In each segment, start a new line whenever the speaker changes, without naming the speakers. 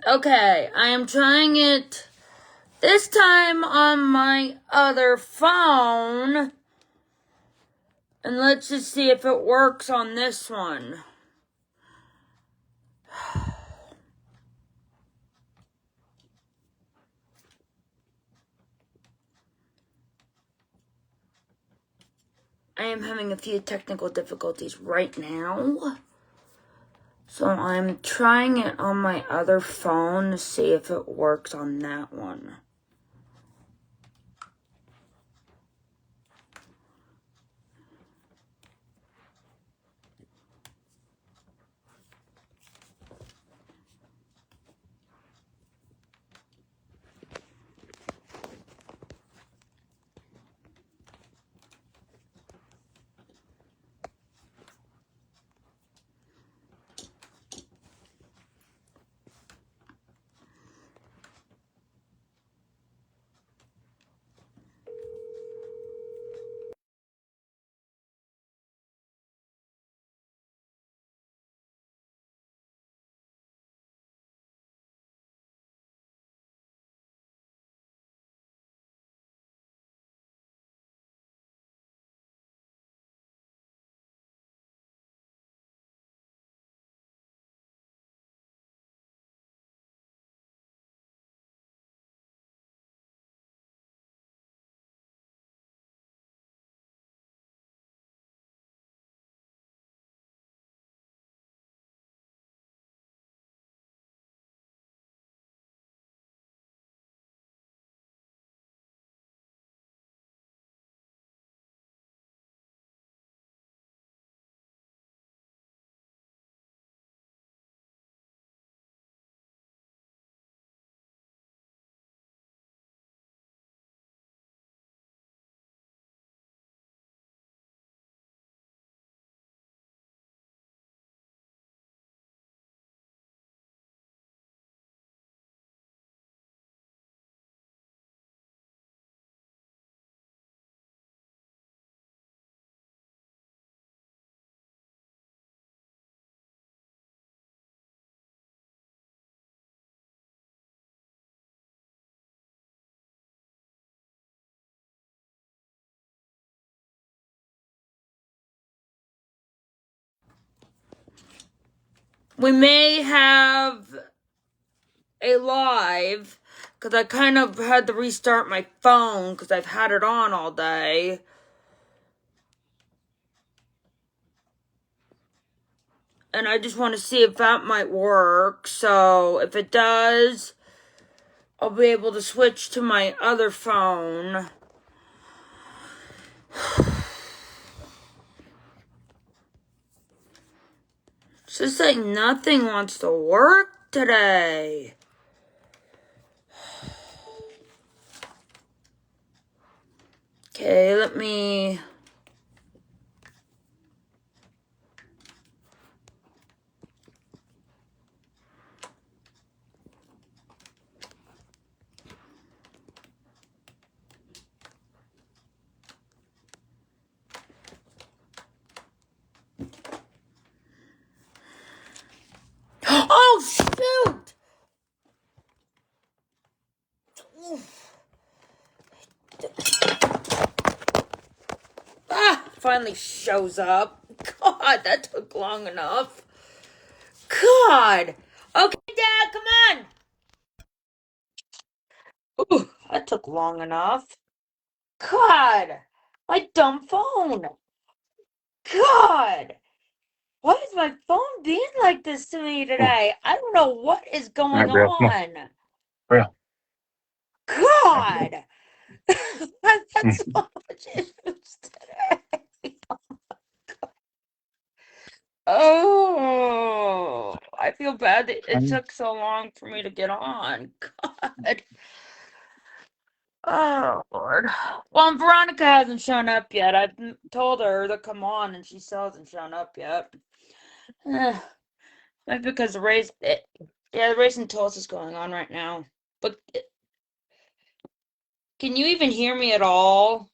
Okay, I am trying it this time on my other phone. And let's just see if it works on this one. I am having a few technical difficulties right now. So I'm trying it on my other phone to see if it works on that one. We may have a live, because I kind of had to restart my phone because I've had it on all day. And I just want to see if that might work. So if it does, I'll be able to switch to my other phone. It's just like nothing wants to work today. Okay, let me... Oh, shoot! Ah, finally shows up. God, that took long enough. God! Okay, Dad, come on! Ooh, that took long enough. God! My dumb phone! God! Why is my phone being like this to me today? I don't know what is going on.
Real.
God! I've had so much issues today. Oh, I feel bad that it took so long for me to get on. God. Oh, Lord. Well, and Veronica hasn't shown up yet. I've told her to come on, and she still hasn't shown up yet. Maybe because the race, the race in Tulsa is going on right now. But can you even hear me at all?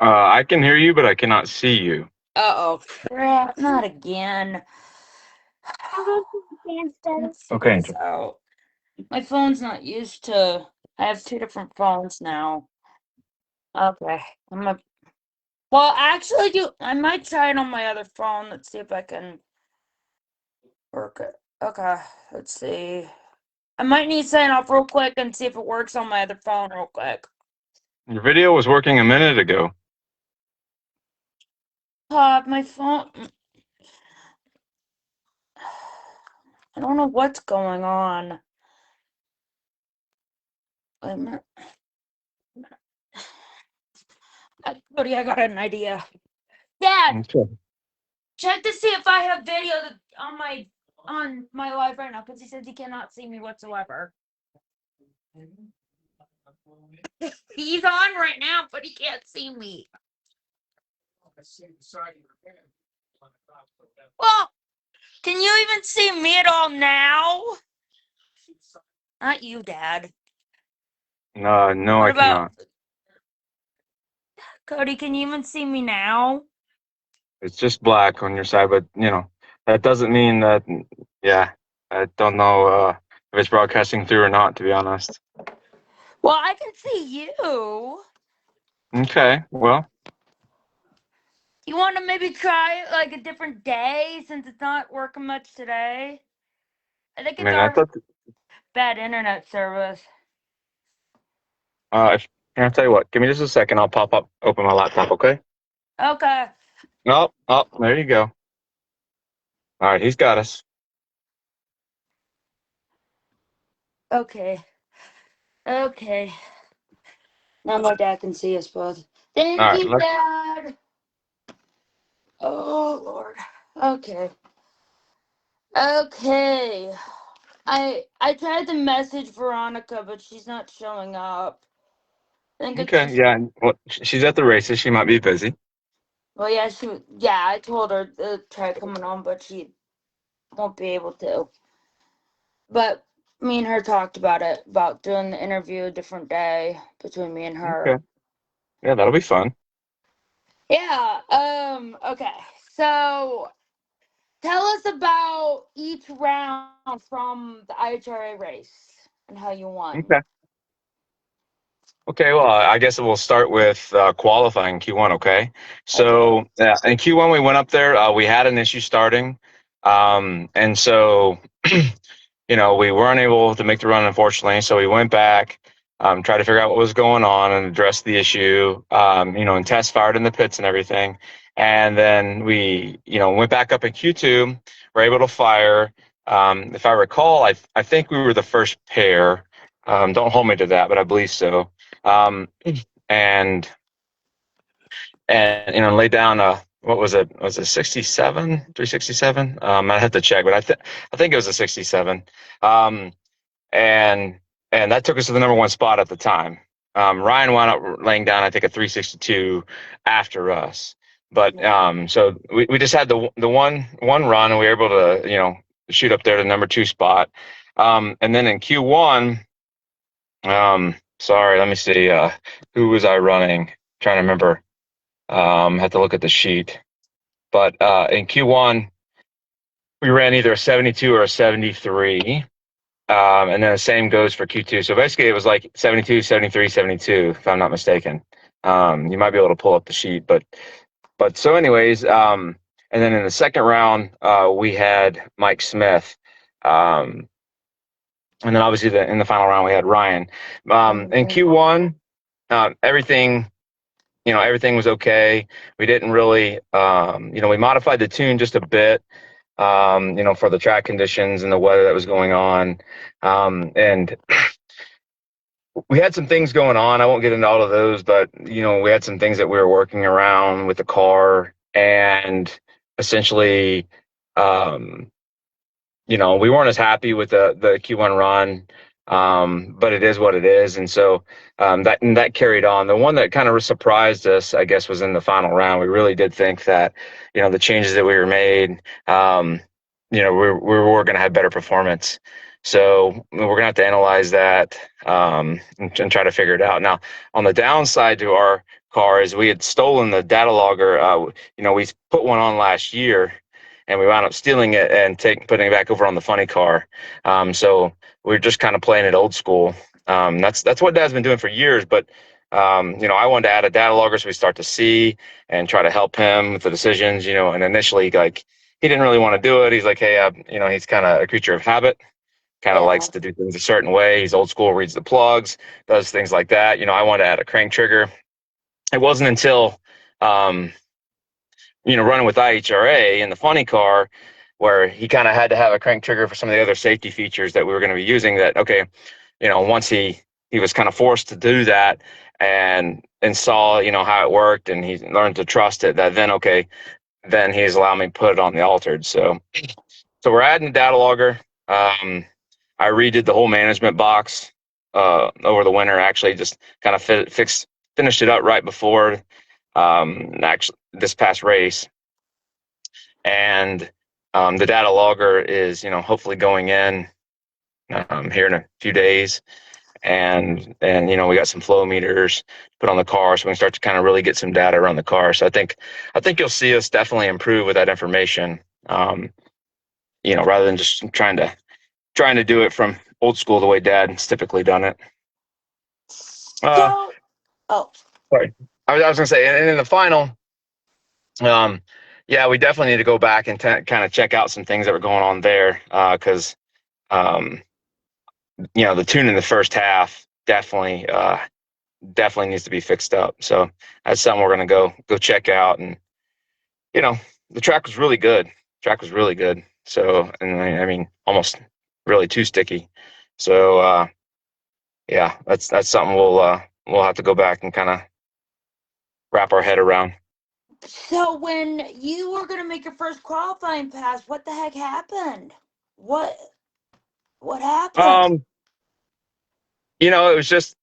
I can hear you, but I cannot see you.
Uh-oh. Crap, not again.
Okay.
So, My phone's not used to. I have two different phones now. Okay. Well, actually, I might try it on my other phone. Let's see if I can work it. Okay. Let's see. I might need to sign off real quick and see if it works on my other phone real quick.
Your video was working a minute ago.
My phone. I don't know what's going on. Wait a minute. Cody, I got an idea. Dad,
Okay.
check to see if I have video on my live right now because he says he cannot see me whatsoever. He's on right now, but he can't see me. Well, can you even see me at all now? Not you, Dad.
No,
What
I
about
cannot.
Cody? Can you even see me now?
It's just black on your side, but that doesn't mean that. Yeah, I don't know if it's broadcasting through or not, to be honest.
Well, I can see you.
Okay, well,
You want to maybe try it like a different day since it's not working much today? I think
I
it's
mean, I
our
thought.
bad internet service.
If Can I tell you what? Give me just a second. I'll open my laptop. Okay.
Okay.
Oh, there you go. All right, he's got us.
Okay. Okay. Now my dad can see us both.
All
Thank
right,
you, Dad. Oh Lord. Okay. Okay. I tried to message Veronica, but she's not showing up. I think it's
okay,
just
yeah. Well, she's at the races. She might be busy.
well, yeah. I told her to try coming on, but she won't be able to. But me and her talked about it, about doing the interview a different day between me and her.
Okay. Yeah, that'll be fun.
Yeah. Okay. So tell us about each round from the IHRA race and how you won.
Okay. Okay, well, I guess we'll start with qualifying Q1, okay?
Okay.
So in Q1, we went up there. We had an issue starting. And so, we weren't able to make the run, unfortunately. So we went back, tried to figure out what was going on and address the issue, and test fired in the pits and everything. And then we, went back up in Q2, were able to fire. If I recall, I think we were the first pair. Don't hold me to that, but I believe so. Um, and lay down what was it? Was it 67, 367? I have to check, but I think it was a 67. Um, and that took us to the number one spot at the time. Ryan wound up laying down, I think, a 362 after us. But so we just had the one run, and we were able to shoot up there to number two spot. And then in Q1. Sorry, let me see. Who was I running? Trying to remember. Have to look at the sheet. But in Q1, we ran either a 72 or a 73. And then the same goes for Q2. So basically, it was like 72, 73, 72, if I'm not mistaken. You might be able to pull up the sheet, but so anyways, and then in the second round, we had Mike Smith. And then obviously in the final round we had Ryan. In Q1, everything everything was okay. We didn't really we modified the tune just a bit, for the track conditions and the weather that was going on, and we had some things going on. I won't get into all of those, but we had some things that we were working around with the car, and essentially, um, we weren't as happy with the Q1 run, but it is what it is, and so that carried on. The one that kind of surprised us, I guess, was in the final round. We really did think that, the changes that we were made, we were going to have better performance. So we're going to have to analyze that, and try to figure it out. Now, on the downside to our car is we had stolen the data logger. We put one on last year, and we wound up stealing it and putting it back over on the funny car. So we're just kind of playing it old school. That's what Dad's been doing for years. But I wanted to add a data logger so we start to see and try to help him with the decisions. And initially, like, he didn't really want to do it. He's like, hey, he's kind of a creature of habit. Kind of likes
Yeah.
to do things a certain way. He's old school, reads the plugs, does things like that. I wanted to add a crank trigger. It wasn't until running with IHRA in the funny car, where he kind of had to have a crank trigger for some of the other safety features that we were going to be using, that, okay, once he was kind of forced to do that and saw, how it worked, and he learned to trust it, that then, okay, then he's allowed me to put it on the altered. So we're adding a data logger. I redid the whole management box over the winter, actually just kind of finished it up right before actually this past race. And the data logger is, hopefully going in here in a few days. And we got some flow meters put on the car, so we can start to kind of really get some data around the car. So I think you'll see us definitely improve with that information. Rather than just trying to do it from old school the way Dad's typically done it.
So, oh,
Sorry, I was gonna say, and in the final, yeah, we definitely need to go back and kind of check out some things that were going on there, because the tune in the first half definitely needs to be fixed up. So that's something we're gonna go check out. And the track was really good. So, and I mean, almost really too sticky. So yeah, that's something we'll have to go back and kind of wrap our head around.
so when you were gonna make your first qualifying pass, what the heck happened? What happened?
It was just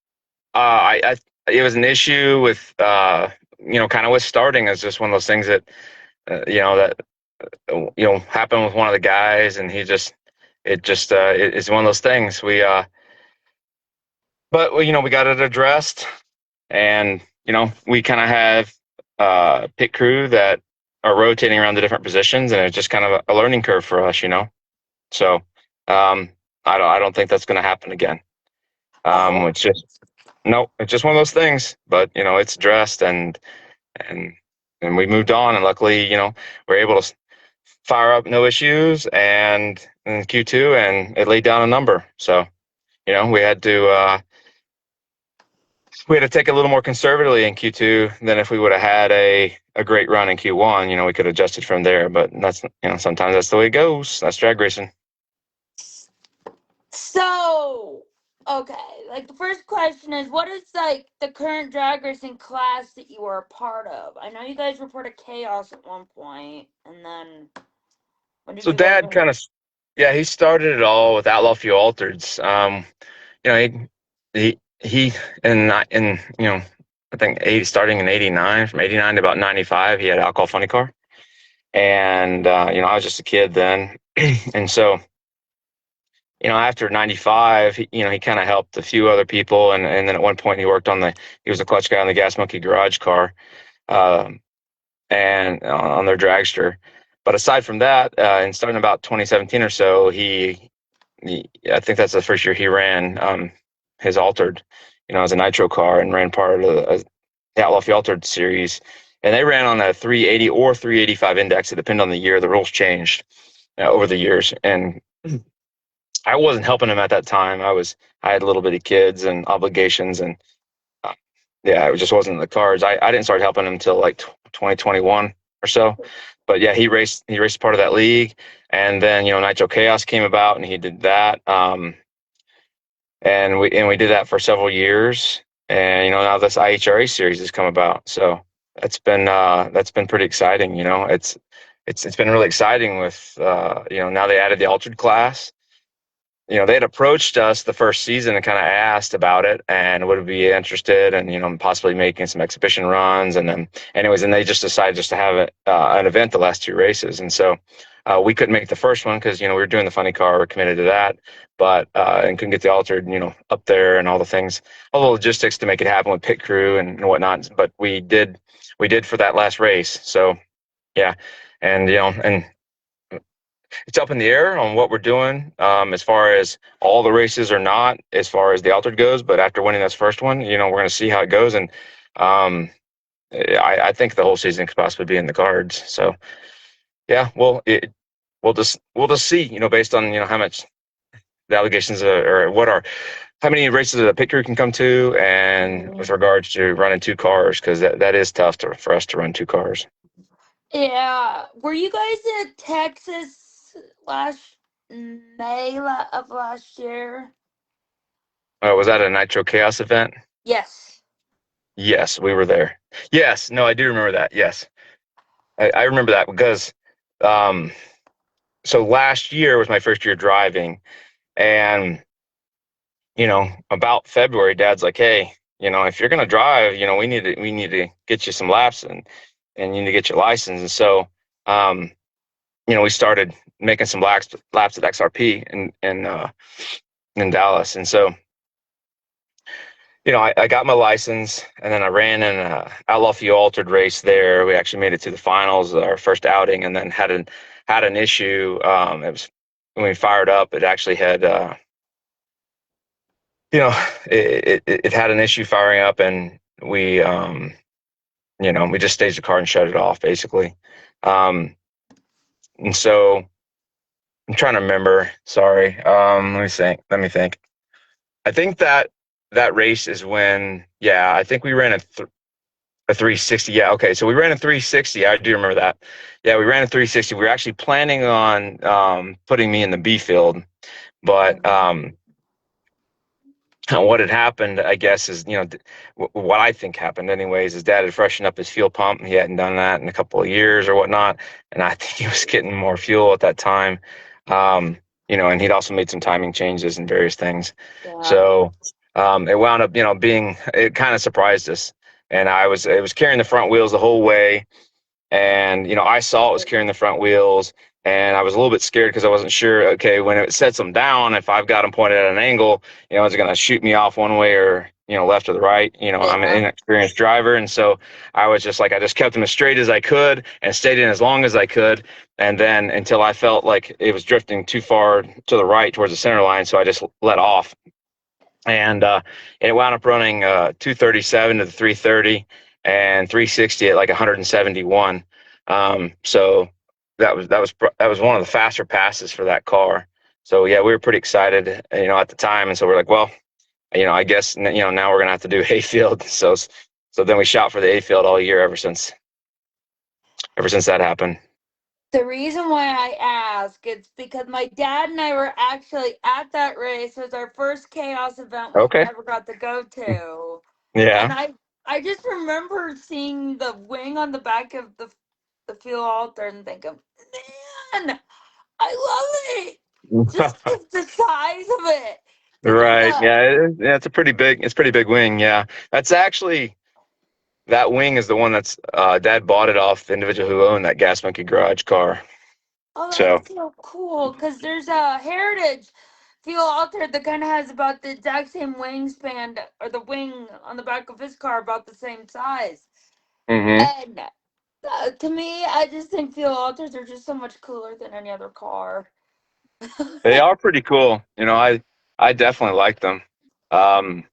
it was an issue with kind of with starting. It's just one of those things that happened with one of the guys, and it's one of those things. But we got it addressed, and we kind of have pit crew that are rotating around the different positions, and it's just kind of a learning curve for us. So I don't think that's going to happen again. It's just no, it's just one of those things. But it's addressed, and we moved on, and luckily we're able to fire up no issues, and in Q2, and it laid down a number. So we had to take it a little more conservatively in Q2 than if we would have had a great run in Q1. We could have adjusted from there, but that's sometimes that's the way it goes. That's drag racing.
So, okay, like the first question is, what is like the current drag racing class that you were a part of? I know you guys reported chaos at one point, and then when did
So
you guys?
Dad kind of, yeah, he started it all with Outlaw Fuel Altereds. He in I think starting in '89, from '89 to about '95, he had Alcohol Funny Car, and I was just a kid then, and so after '95, he kind of helped a few other people, and then at one point he was a clutch guy on the Gas Monkey garage car, and on their dragster. But aside from that, and starting about 2017 or so, I think that's the first year he ran his altered, as a nitro car, and ran part of the Outlaw Fuel Altered series. And they ran on a 380 or 385 index. It depended on the year. The rules changed over the years, and I wasn't helping him at that time. I had little bitty kids and obligations, and yeah, it just wasn't in the cards. I didn't start helping him until like 2021 or so. But yeah, he raced part of that league, and then Nitro Chaos came about, and he did that. And we did that for several years, and now this IHRA series has come about. So that's been pretty exciting. It's been really exciting with now they added the altered class. They had approached us the first season and kind of asked about it and would be interested, and possibly making some exhibition runs. And then anyways, and they just decided just to have an event the last two races. And so we couldn't make the first one because we were doing the funny car, we're committed to that, but and couldn't get the altered up there and all the things, all the logistics to make it happen with pit crew and whatnot. But we did for that last race. So yeah, and and it's up in the air on what we're doing, as far as all the races or not, as far as the altered goes. But after winning this first one, we're going to see how it goes. And um, I think the whole season could possibly be in the cards. So yeah, we'll just see, based on, how much the allegations are, or how many races a pit crew can come to, and with regards to running two cars, because that is tough for us to run two cars.
Yeah. Were you guys in Texas last May of last year?
Was that a Nitro Chaos event?
Yes.
Yes, we were there. Yes, no, I do remember that. Yes, I remember that because, um, so last year was my first year driving, and about February, Dad's like, "Hey, if you're gonna drive, we need to get you some laps, and you need to get your license." And so, um, we started making some laps at XRP in Dallas, and so. I got my license, and then I ran in a Outlaw Fuel Altered race there. We actually made it to the finals, our first outing, and then had an issue. It was when we fired up. It actually had, it had an issue firing up, and we just staged the car and shut it off, basically. Um, and so I'm trying to remember. Sorry. Let me think. I think that race is when, yeah, I think we ran a 360. Yeah. Okay. So we ran a 360. I do remember that. Yeah. We ran a 360. We were actually planning on putting me in the B field, but what had happened, I guess, is, what I think happened anyways, is Dad had freshened up his fuel pump. He hadn't done that in a couple of years or whatnot. And I think he was getting more fuel at that time. And he'd also made some timing changes and various things.
Yeah.
So it wound up, it kind of surprised us. And it was carrying the front wheels the whole way. And, I saw it was carrying the front wheels, and I was a little bit scared because I wasn't sure, okay, when it sets them down, if I've got them pointed at an angle, is it going to shoot me off one way or, left or the right? I'm an inexperienced driver. And so I was just like, I just kept them as straight as I could and stayed in as long as I could. And then until I felt like it was drifting too far to the right towards the center line. So I just let off. And it wound up running 237 to the 330 and 360 at like 171. So that was one of the faster passes for that car. So yeah, we were pretty excited, at the time. And so we're like, well, I guess, now we're gonna have to do hayfield. So then we shot for the hayfield all year ever since that happened.
The reason why I ask is because my dad and I were actually at that race. It was our first chaos event we
Okay.
ever got to go to. And
Yeah.
I just remember seeing the wing on the back of the fuel altar and thinking, man, I love it. Just the size of it. Because
Right. Yeah. It's pretty big wing. Yeah. That's actually, that wing is the one that's, Dad bought it off the individual who owned that Gas Monkey garage car.
oh,
So,
that's so cool. Because there's a Heritage fuel altar that kind of has about the exact same wingspan, or the wing on the back of his car about the same size.
hmm
And to me, I just think fuel altars are just so much cooler than any other car.
they are pretty cool. I definitely like them. Um,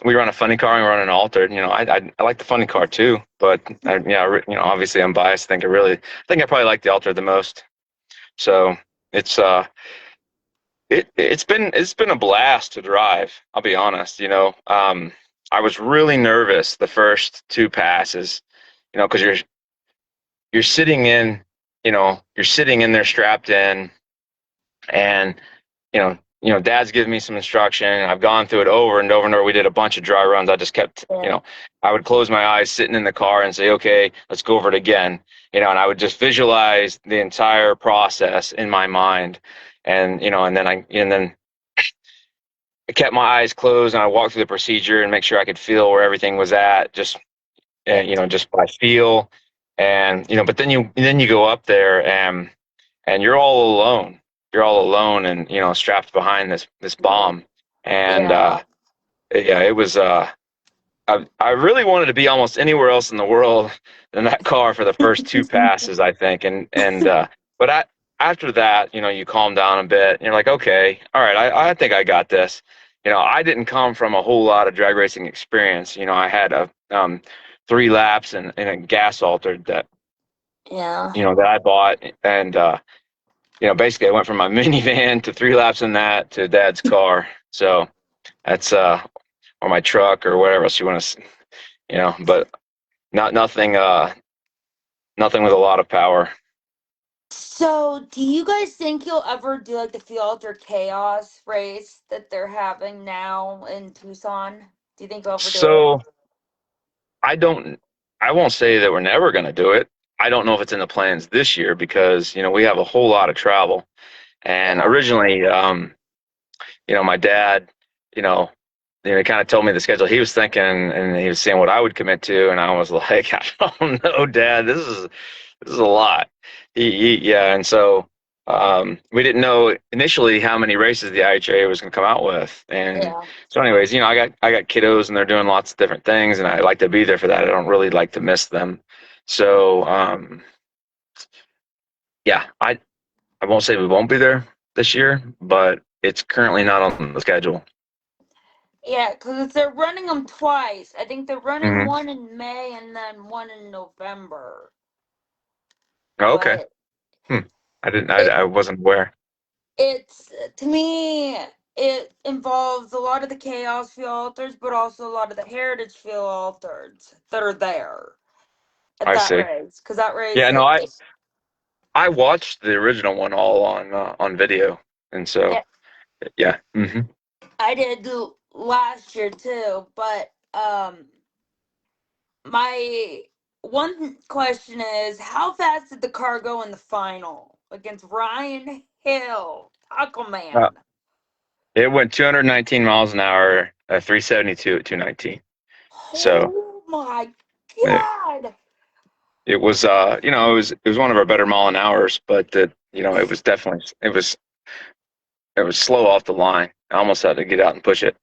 we run a funny car and we run an altered. I like the funny car too, but obviously I'm biased. I probably like the altered the most. So it's it's been a blast to drive. I'll be honest. I was really nervous the first two passes. Because you're sitting in, you're sitting in there strapped in, and Dad's giving me some instruction. I've gone through it over and over and over. We did a bunch of dry runs. I just kept, I would close my eyes sitting in the car and say, okay, let's go over it again. And I would just visualize the entire process in my mind. And then I kept my eyes closed and I walked through the procedure and make sure I could feel where everything was at, just by feel. And, but then you go up there and you're all alone. You're all alone and, strapped behind this bomb. And yeah, it was I really wanted to be almost anywhere else in the world than that car for the first two passes, I think. And but after that, you calm down a bit. And you're like, okay, all right, I think I got this. I didn't come from a whole lot of drag racing experience. I had a 3 laps and a gas altered that
Yeah.
that I bought, and basically I went from my minivan to 3 laps in that to Dad's car. So that's or my truck or whatever else you want to, but nothing with a lot of power.
So, do you guys think you'll ever do like the Field or Chaos race that they're having now in Tucson? Do you think you'll ever do it?
So I don't, I won't say that we're never going to do it. I don't know if it's in the plans this year because, we have a whole lot of travel. And
Yeah.
originally, my dad, you know, he kind of told me the schedule he was thinking, and he was saying what I would commit to, and I was like, I don't know, Dad, this is a lot. Yeah, and so we didn't know initially how many races the IHRA was going to come out with, and
Yeah.
so, anyways, I got kiddos, and they're doing lots of different things, and I like to be there for that. I don't really like to miss them, so yeah, I won't say we won't be there this year, but it's currently not on the schedule.
Yeah, because they're running them twice. I think they're running
Hmm.
one in May and then one in November.
Oh, okay.
But
Hmm. I didn't.
it
I wasn't aware.
it's to me it involves a lot of the Chaos Field alters, but also a lot of the Heritage Field alters that are there at
I
that
see.
race. Because that race,
Yeah. No. I watched the original one all on video, and so
yeah,
yeah. Hmm.
I did do last year too. But my one question is, how fast did the car go in the final against Ryan Hill, Taco
Uh,
Man?
it went 219 miles an hour, 372 at 219. So
Oh my
it,
god!
it was it was one of our better mile an hours, but it was slow off the line. I almost had to get out and push it,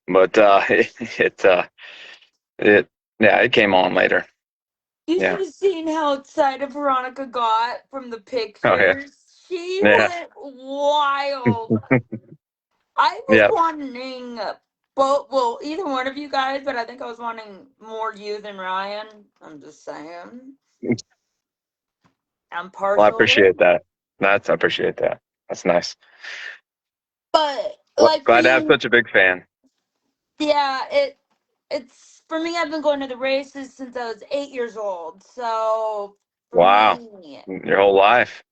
but it yeah, it came on later.
You should
Yeah.
have seen how excited Veronica got from the
Oh yeah.
pictures. She
Yeah.
went wild. I was
Yeah.
wanting both, well, either one of you guys, but I think I was wanting more you than Ryan. I'm just saying. I'm
Well, I
partial to
appreciate
it.
that. I appreciate that. That's nice.
But like
Glad to have
being,
such a big fan.
yeah, it's for me. I've been going to the races since I was 8 years old. So for
Wow.
me,
Your whole life.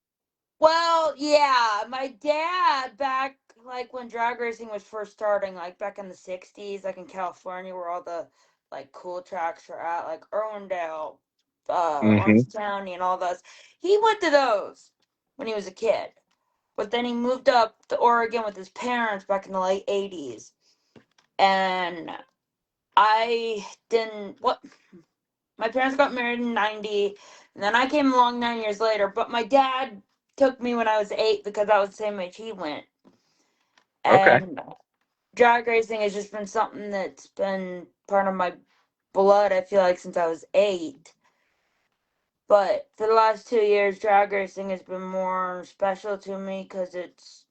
well, yeah, my dad back like when drag racing was first starting, like back in the '60s, like in California, where all the like cool tracks are at, like Irwindale,
Hmm.
Orange County, and all those. He went to those when he was a kid, but then he moved up to Oregon with his parents back in the late '80s, and I didn't. What my parents got married in '90, and then I came along 9 years later. But my dad took me when I was 8 because I was the same age he went.
Okay.
And drag racing has just been something that's been part of my blood, I feel like, since I was 8. But for the last 2 years, drag racing has been more special to me because it's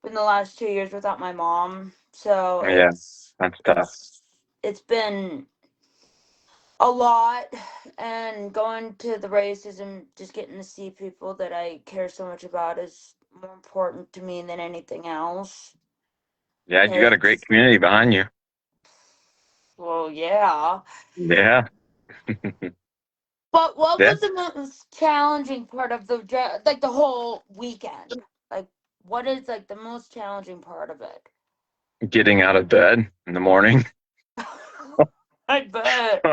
been the last 2 years without my mom. So
Yeah, that's tough.
it's been a lot, and going to the races and just getting to see people that I care so much about is more important to me than anything else.
Yeah, you got a great
Cause,
community behind you.
well, yeah.
Yeah.
But what
Yeah.
was the most challenging part of like the whole weekend? Like, what is like the most challenging part of it?
Getting out of bed in the morning.
I bet.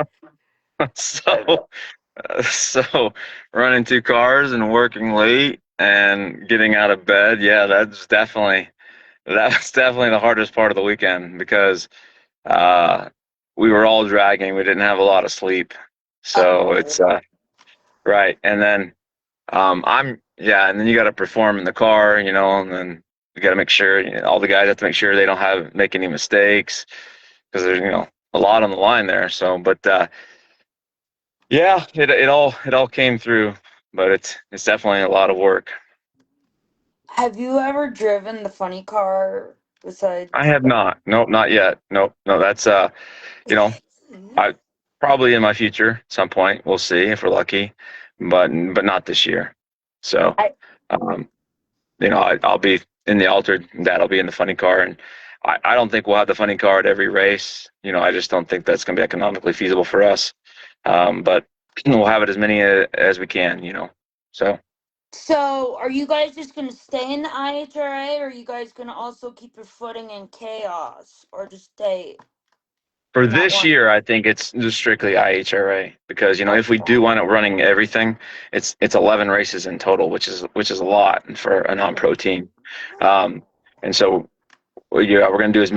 So,
I bet.
so running 2 cars and working late and getting out of bed. Yeah, that was definitely the hardest part of the weekend because uh, we were all dragging. We didn't have a lot of sleep. So
Oh,
it's right. And then yeah, and then you got to perform in the car, and then you got to make sure all the guys have to make sure they don't make any mistakes because there's a lot on the line there. So, but yeah, it all came through, but it's definitely a lot of work.
Have you ever driven the funny car
I
besides?
have not. Nope, not yet. Nope, no. That's you know, I probably in my future at some point. We'll see if we're lucky, but not this year. So,
I
um, I'll be in the altered. Dad'll be in the funny car, and I don't think we'll have the funny car at every race. I just don't think that's going to be economically feasible for us. But we'll have it as many as we can. So.
So, are you guys just gonna stay in the IHRA, or are you guys gonna also keep your footing in chaos, or just stay
For
in that
this
one?
year, I think it's just strictly IHRA because if we
Okay.
do wind up running everything, it's 11 races in total, which is a lot for a non-pro team, and so yeah, we're going to do as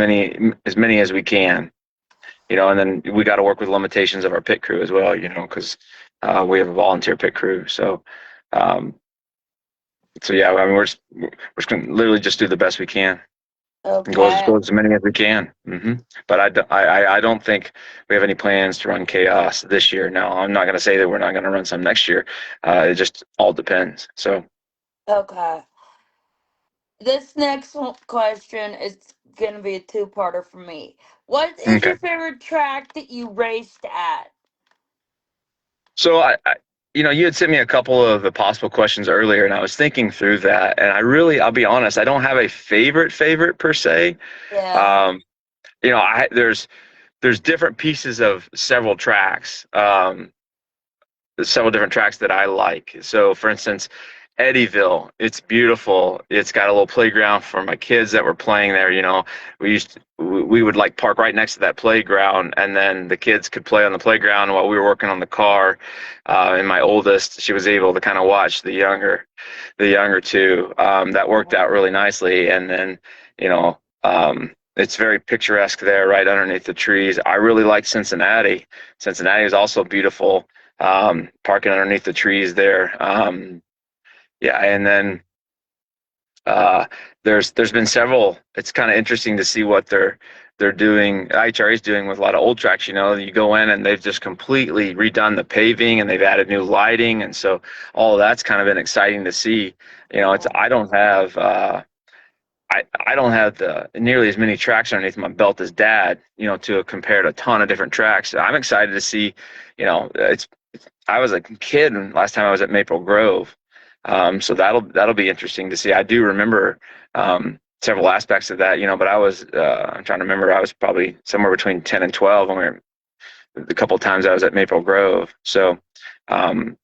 many as we can, and then we got to work with limitations of our pit crew as well, because we have a volunteer pit crew, um, so yeah, I mean we're just going to literally just do the best we can.
Okay.
Go as many as we can. But I don't think we have any plans to run chaos this year. No, I'm not going to say that we're not going to run some next year. It just all depends. So,
Okay. This next question is gonna be a two-parter for me. What is
okay.
your favorite track that you raced at?
So you had sent me a couple of the possible questions earlier, and I was thinking through that, and I'll be honest, I don't have a favorite per se.
Yeah.
Um, there's different pieces of several different tracks that I like. So, for instance, Eddyville, it's beautiful. It's got a little playground for my kids that were playing there. We would like park right next to that playground, and then the kids could play on the playground while we were working on the car. And my oldest, she was able to kind of watch the younger two. That worked out really nicely. And then, it's very picturesque there, right underneath the trees. I really like Cincinnati. Cincinnati is also beautiful, parking underneath the trees there. Yeah, and then uh, there's been several. It's kind of interesting to see what they're doing. IHRA is doing with a lot of old tracks. You go in and they've just completely redone the paving and they've added new lighting, and so all of that's kind of been exciting to see. It's I don't have the nearly as many tracks underneath my belt as Dad. To compare to a ton of different tracks. I'm excited to see. It's I was a kid last time I was at Maple Grove, so that'll be interesting to see. I do remember several aspects of that, but I'm trying to remember. I was probably somewhere between 10 and 12 when the couple of times I was at Maple Grove. So um,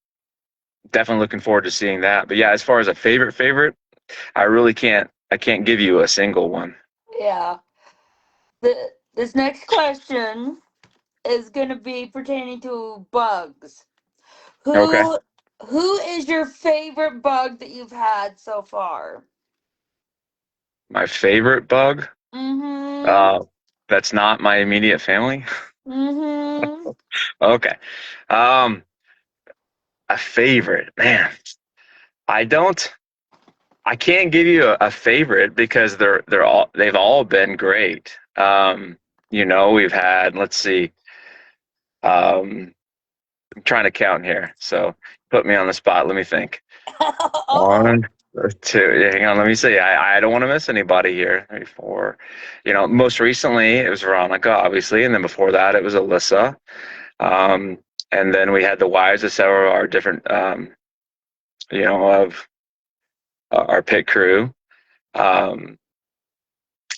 definitely looking forward to seeing that. But yeah, as far as a favorite, I can't give you a single one.
Yeah. This next question is gonna be pertaining to bugs.
Okay,
Who who is your favorite bug that you've had so far?
my favorite bug.
Mm-hmm.
Uh, that's not my immediate family.
Mm-hmm.
Okay. Um, a favorite, man. I don't. I can't give you a favorite because they've all been great. We've had. Let's see. I'm trying to count here, so put me on the spot. Let me think.
Oh.
One, two. Yeah, hang on. Let me see. I don't want to miss anybody here. Three, four. Most recently it was Veronica, obviously, and then before that it was Alyssa. Um, and then we had the wives of several of our different, of our pit crew. Um,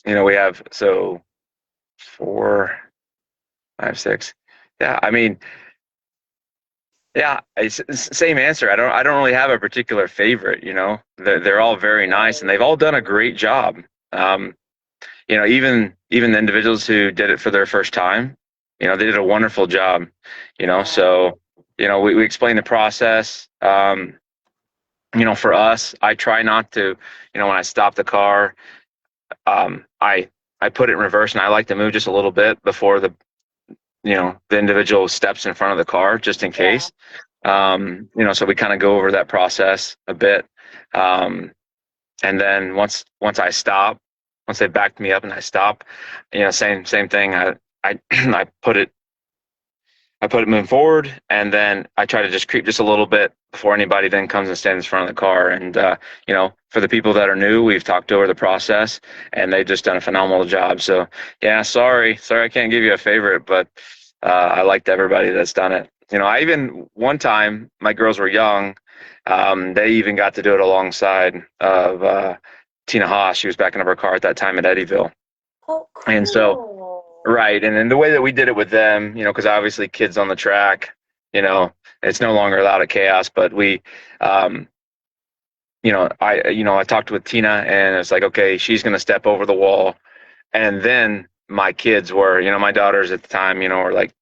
we have so four, five, six. Yeah, I mean, yeah, it's same answer. I don't really have a particular favorite. They're all very nice and they've all done a great job. Um, even the individuals who did it for their first time, they did a wonderful job.
Yeah.
So we explain the process. For us, I try not to, when I stop the car, I put it in reverse and I like to move just a little bit before the individual steps in front of the car just in
Yeah.
case. So we kind of go over that process a bit. Um, and then once I stop, once they backed me up and I stop, same thing. I I put it I put him in forward, and then I try to just creep just a little bit before anybody then comes and stands in front of the car. And for the people that are new, we've talked over the process, and they've just done a phenomenal job. So yeah, sorry, I can't give you a favorite, but I liked everybody that's done it. I even one time my girls were young, they even got to do it alongside of Tina Haas. She was backing up her car at that time at Eddyville,
Oh,
and so.
cool.
Right. And then the way that we did it with them, because obviously kids on the track, you know, it's no longer allowed at chaos, but um, I talked with Tina and it's like, okay, she's going to step over the wall. And then my kids were, my daughters at the time, were like,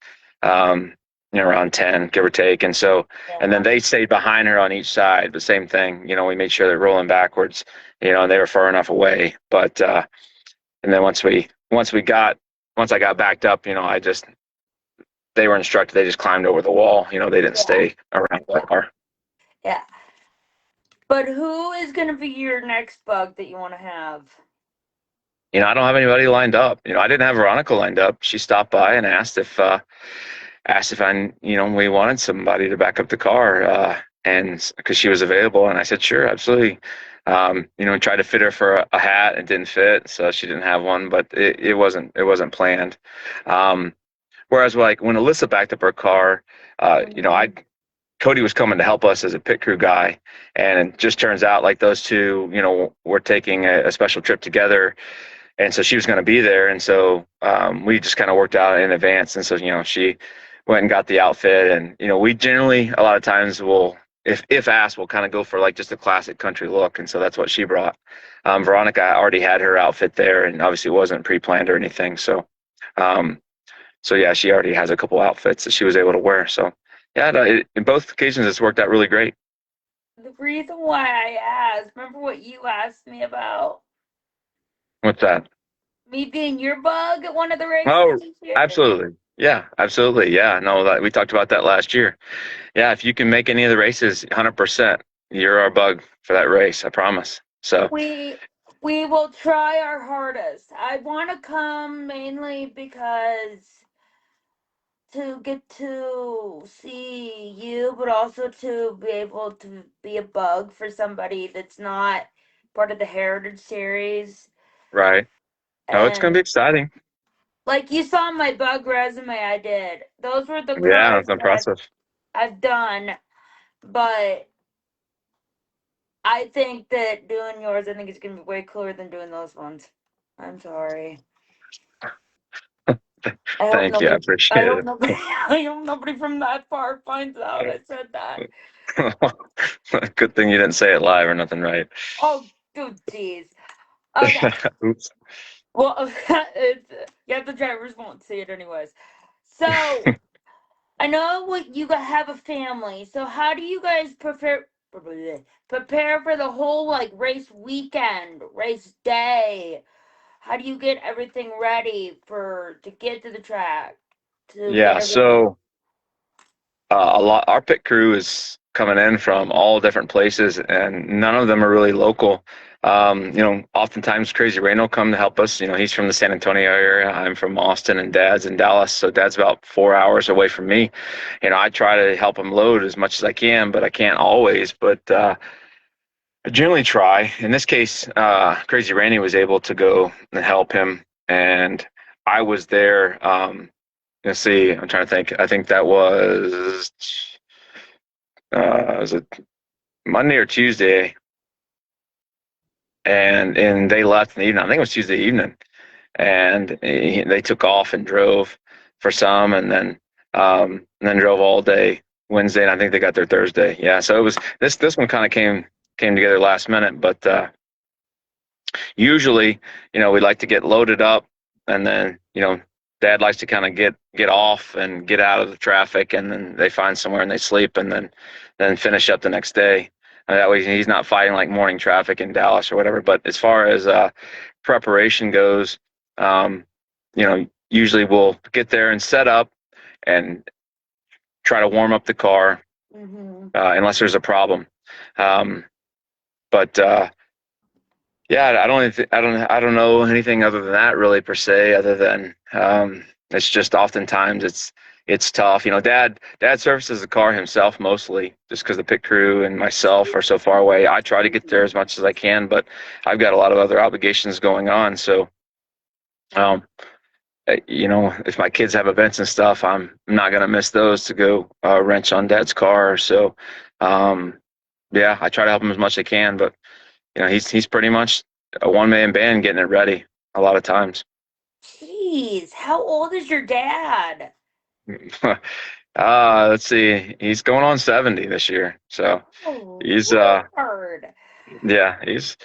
around 10, give or take. And so, and then
Yeah.
they stayed behind her on each side, the same thing, we made sure they're rolling backwards, and they were far enough away. But, and then once I got backed up, they were instructed, they just climbed over the wall. They didn't
Yeah.
stay around the
Yeah.
car.
Yeah. But who is going to be your next bug that you want to have?
I don't have anybody lined up. I didn't have Veronica lined up. She stopped by and asked if we wanted somebody to back up the car, and because she was available, and I said, sure, absolutely. Tried to fit her for a hat. It didn't fit, so she didn't have one, but it wasn't planned. Whereas like when Alyssa backed up her car, I Cody was coming to help us as a pit crew guy, and it just turns out like those two, were taking a special trip together, and so she was going to be there, and so we just kind of worked out in advance, and so she went and got the outfit, and we generally a lot of times will. If asked, we'll kind of go for like just a classic country look, and so that's what she brought. Veronica already had her outfit there, and obviously it wasn't pre-planned or anything. Um, so yeah, she already has a couple outfits that she was able to wear. So yeah, no, in both occasions, it's worked out really great.
The reason why I asked, remember what you asked me about?
What's that?
Me being your bug at one of the races
Oh,
this year?
absolutely. Yeah, absolutely. Yeah, no, that we talked about that last year. Yeah, if you can make any of the races, 100%, you're our bug for that race. I promise. So
We we will try our hardest. I want to come mainly because to get to see you, but also to be able to be a bug for somebody that's not part of the Heritage Series.
right. Oh, it's gonna be
And
exciting.
like you saw my bug resume I did. Those were the
Yeah,
cars
it's
that I've
impressive.
I've done. But I think that doing yours, I think it's gonna be way cooler than doing those ones. I'm sorry. I hope
Thank you. I
nobody. I
appreciate
hope
it.
nobody. I hope nobody from that far finds out I said that.
Good thing you didn't say it live or nothing, right?
Oh, dude, jeez. Okay.
Oops.
Well, it's yeah. The drivers won't see it anyways. So I know what you have a family. So how do you guys prepare for the whole like race weekend, race day? How do you get everything ready for to get to the track to get
Yeah,
everything?
so our pit crew is coming in from all different places, and none of them are really local. Oftentimes Crazy Rain will come to help us. He's from the San Antonio area. I'm from Austin, and Dad's in Dallas, so Dad's about 4 hours away from me. I try to help him load as much as I can, but I can't always. But I generally try. In this case, Crazy Randy was able to go and help him, and I was there. Let's see. I'm trying to think. I think that was it Monday or Tuesday, and they left in the evening. I think it was Tuesday evening, and they took off and drove for some, and then drove all day Wednesday, and I think they got there Thursday. Yeah, so it was this one kind of came together last minute, but usually, we like to get loaded up, and then Dad likes to kind of get off and get out of the traffic, and then they find somewhere and they sleep, and then finish up the next day. And that way he's not fighting like morning traffic in Dallas or whatever. But as far as preparation goes, usually we'll get there and set up and try to warm up the car,
Mm-hmm.
unless there's a problem. Um, but Yeah, I don't know anything other than that really per se, other than it's just oftentimes it's tough. Dad services the car himself mostly, just because the pit crew and myself are so far away. I try to get there as much as I can, but I've got a lot of other obligations going on. So, um, if my kids have events and stuff, I'm not gonna miss those to go wrench on Dad's car. So, um, yeah, I try to help him as much as I can, but he's pretty much a one-man band getting it ready a lot of times.
Jeez, how old is your dad?
Let's see. He's going on 70 this year. So
Oh,
he's
Lord.
yeah, he's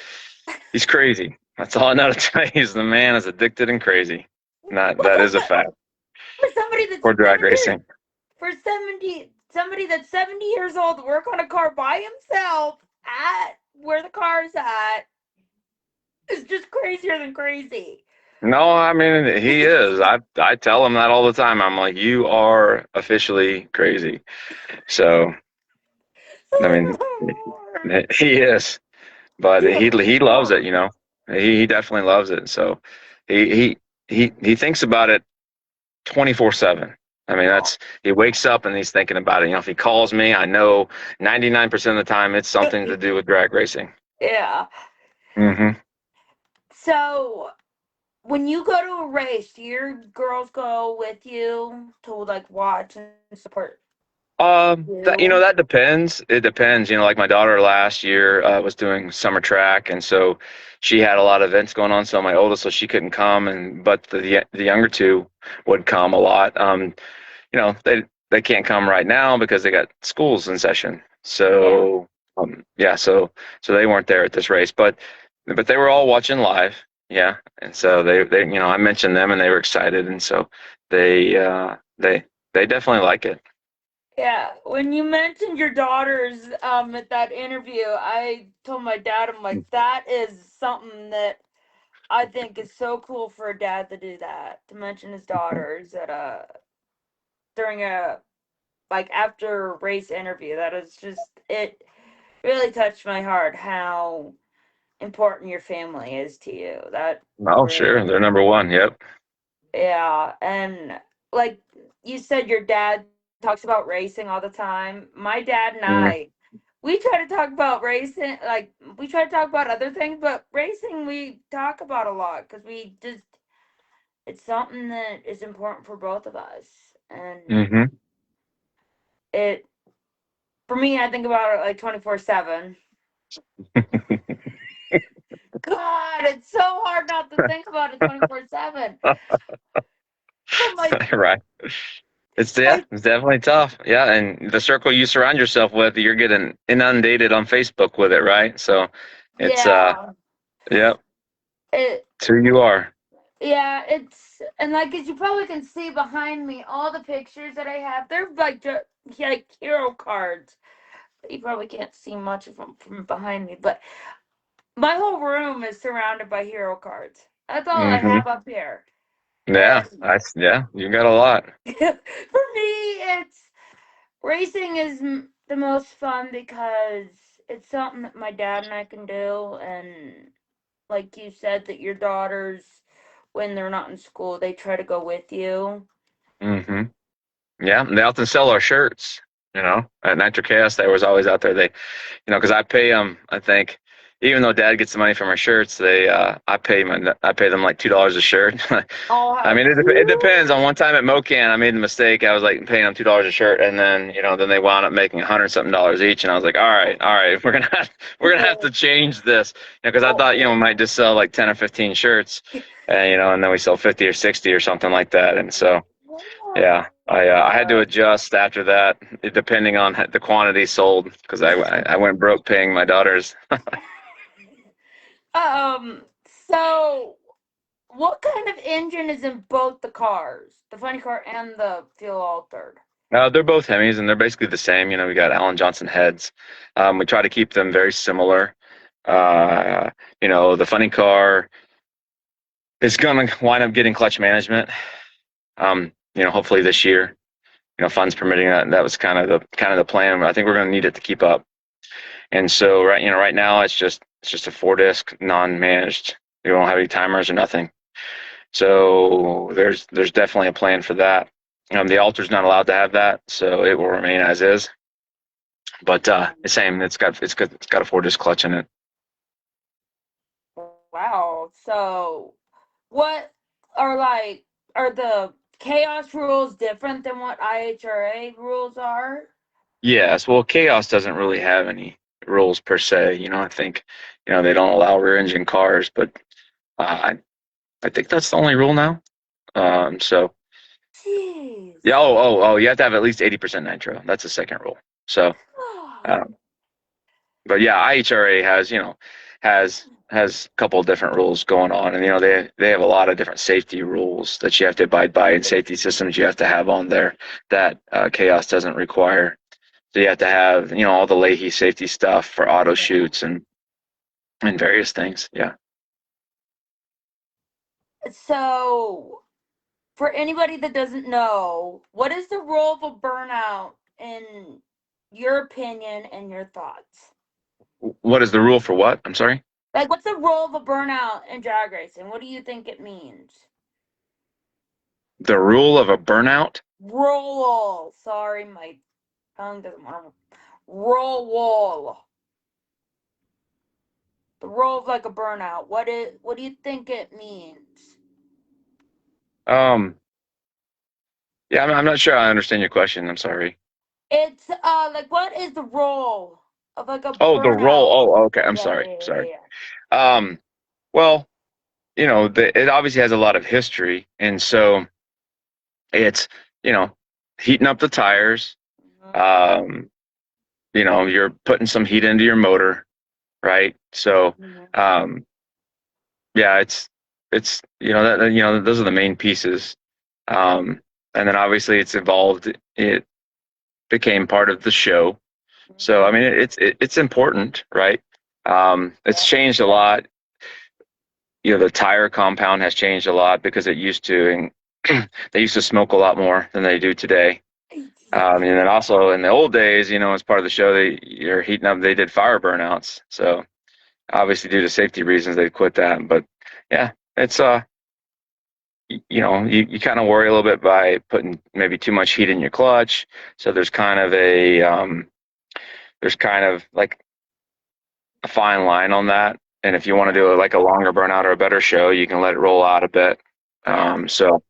crazy. That's all I know to tell you is the man is addicted and crazy. And that is a fact
For somebody that's
for drag
70,
racing.
for 70, somebody that's 70 years old to work on a car by himself at where the car's at is just crazier than crazy.
No, I mean he is. I tell him that all the time. I'm like, you are officially crazy. So I mean,
Oh, Lord.
he is, but
Good
he loves it.
Lord.
He definitely loves it. So he he he thinks about it 24/7. I mean, he wakes up and he's thinking about it. If he calls me, I know 99% of the time it's something to do with drag racing.
Yeah.
Hmm.
So when you go to a race, do your girls go with you to like watch and support you?
That depends. It depends. Like my daughter last year was doing summer track, and so she had a lot of events going on. So my oldest, so she couldn't come, but the younger two would come a lot. They can't come right now because they got schools in session.
Yeah.
So yeah, so they weren't there at this race, but they were all watching live. Yeah, and so they I mentioned them and they were excited, and so they definitely like it.
Yeah, when you mentioned your daughters at that interview, I told my dad, I'm like, that is something that I think is so cool for a dad to do that, to mention his daughters at during a like after race interview. That is just it really touched my heart how important your family is to you. That
Oh, sure, they're
really,
number one. Yep.
yeah, and like you said, your dad talks about racing all the time. My dad and
Mm,
we try to talk about racing, like we try to talk about other things, but racing we talk about a lot because we just it's something that is important for both of us, and
mm-hmm.
it for me, I think about it like 24/7. God, it's so hard not to think about it 24/7. But
Right.
my
It's definitely tough. Yeah, and the circle you surround yourself with, you're getting inundated on Facebook with it, right? So it's
yeah,
yep,
it
it's who you are.
yeah, it's and like as you probably can see behind me, all the pictures that I have, they're like like hero cards. You probably can't see much of them from behind me, but my whole room is surrounded by hero cards. That's all I
Hmm.
have up here.
Yeah,
And
you got a lot.
for me, it's racing is the most fun because it's something that my dad and I can do. And like you said, that your daughters, when they're not in school, they try to go with you.
Hmm. Yeah, and they often sell our shirts. At Nitro Chaos, they was always out there. Because I pay them. I think even though Dad gets the money from our shirts, I pay them like $2 a shirt.
Oh,
I
how
mean, it depends. On
cute!
one time at Mocan, I made the mistake. I was like paying them $2 a shirt, and then they wound up making $100 something each. And I was like, all right, we're gonna have to change this, because I thought we might just sell like 10 or 15 shirts, and then we sell 50 or 60 or something like that. And so yeah, I had to adjust after that, depending on the quantity sold, because I went broke paying my daughters.
Um, so what kind of engine is in both the cars? The funny car and the fuel altered.
They're both Hemis, and they're basically the same. We got Alan Johnson heads. We try to keep them very similar. Uh, the funny car is going to wind up getting clutch management. Hopefully this year. Funds permitting, that was kind of the plan. I think we're going to need it to keep up. And so right now it's just a 4 disc non-managed. We don't have any timers or nothing. So there's definitely a plan for that. The alter's not allowed to have that, so it will remain as is. But the same, it's got a 4 disc clutch in it.
Wow. So, what are like are the chaos rules different than what IHRA rules are?
Yes, well, Chaos doesn't really have any rules per se. I think they don't allow rear engine cars, but I think that's the only rule now. So
Jeez.
yeah, oh, you have to have at least 80% nitro. That's the second rule. So, um, but yeah, IHRA has a couple of different rules going on, and they have a lot of different safety rules that you have to abide by and safety systems you have to have on there that Chaos doesn't require. So you have to have all the Leahy safety stuff for auto shoots and various things. Yeah.
So, for anybody that doesn't know, what is the role of a burnout in your opinion and your thoughts?
What is the rule for what? I'm sorry.
Like, what's the role of a burnout in drag racing? What do you think it means?
The rule of a burnout.
Roll. Sorry, my tongue doesn't want to roll. The role of like a burnout. What do you think it means?
Um. Yeah, I'm not sure I understand your question. I'm sorry.
It's like what is the role of like a
Oh, the role.
burnout?
Oh, okay. I'm
Yeah,
sorry.
yeah, yeah,
Sorry.
yeah.
Well, it obviously has a lot of history, and so it's heating up the tires.
Mhm.
Um, you're putting some heat into your motor, right? So,
Mhm.
um, yeah, it's those are the main pieces. Um, and then obviously it's evolved. It became part of the show. So I
Mhm.
mean, it's important, right? It's
Yeah.
changed a lot. The tire compound has changed a lot because it used to, and they used to smoke a lot more than they do today. And then also in the old days, as part of the show, you're heating up. They did fire burnouts. So obviously, due to safety reasons, they quit that. But yeah, it's you kind of worry a little bit by putting maybe too much heat in your clutch. So there's kind of like a fine line on that. And if you want to
Yeah.
do like a longer burnout or a better show, you can let it roll out a bit.
Yeah.
So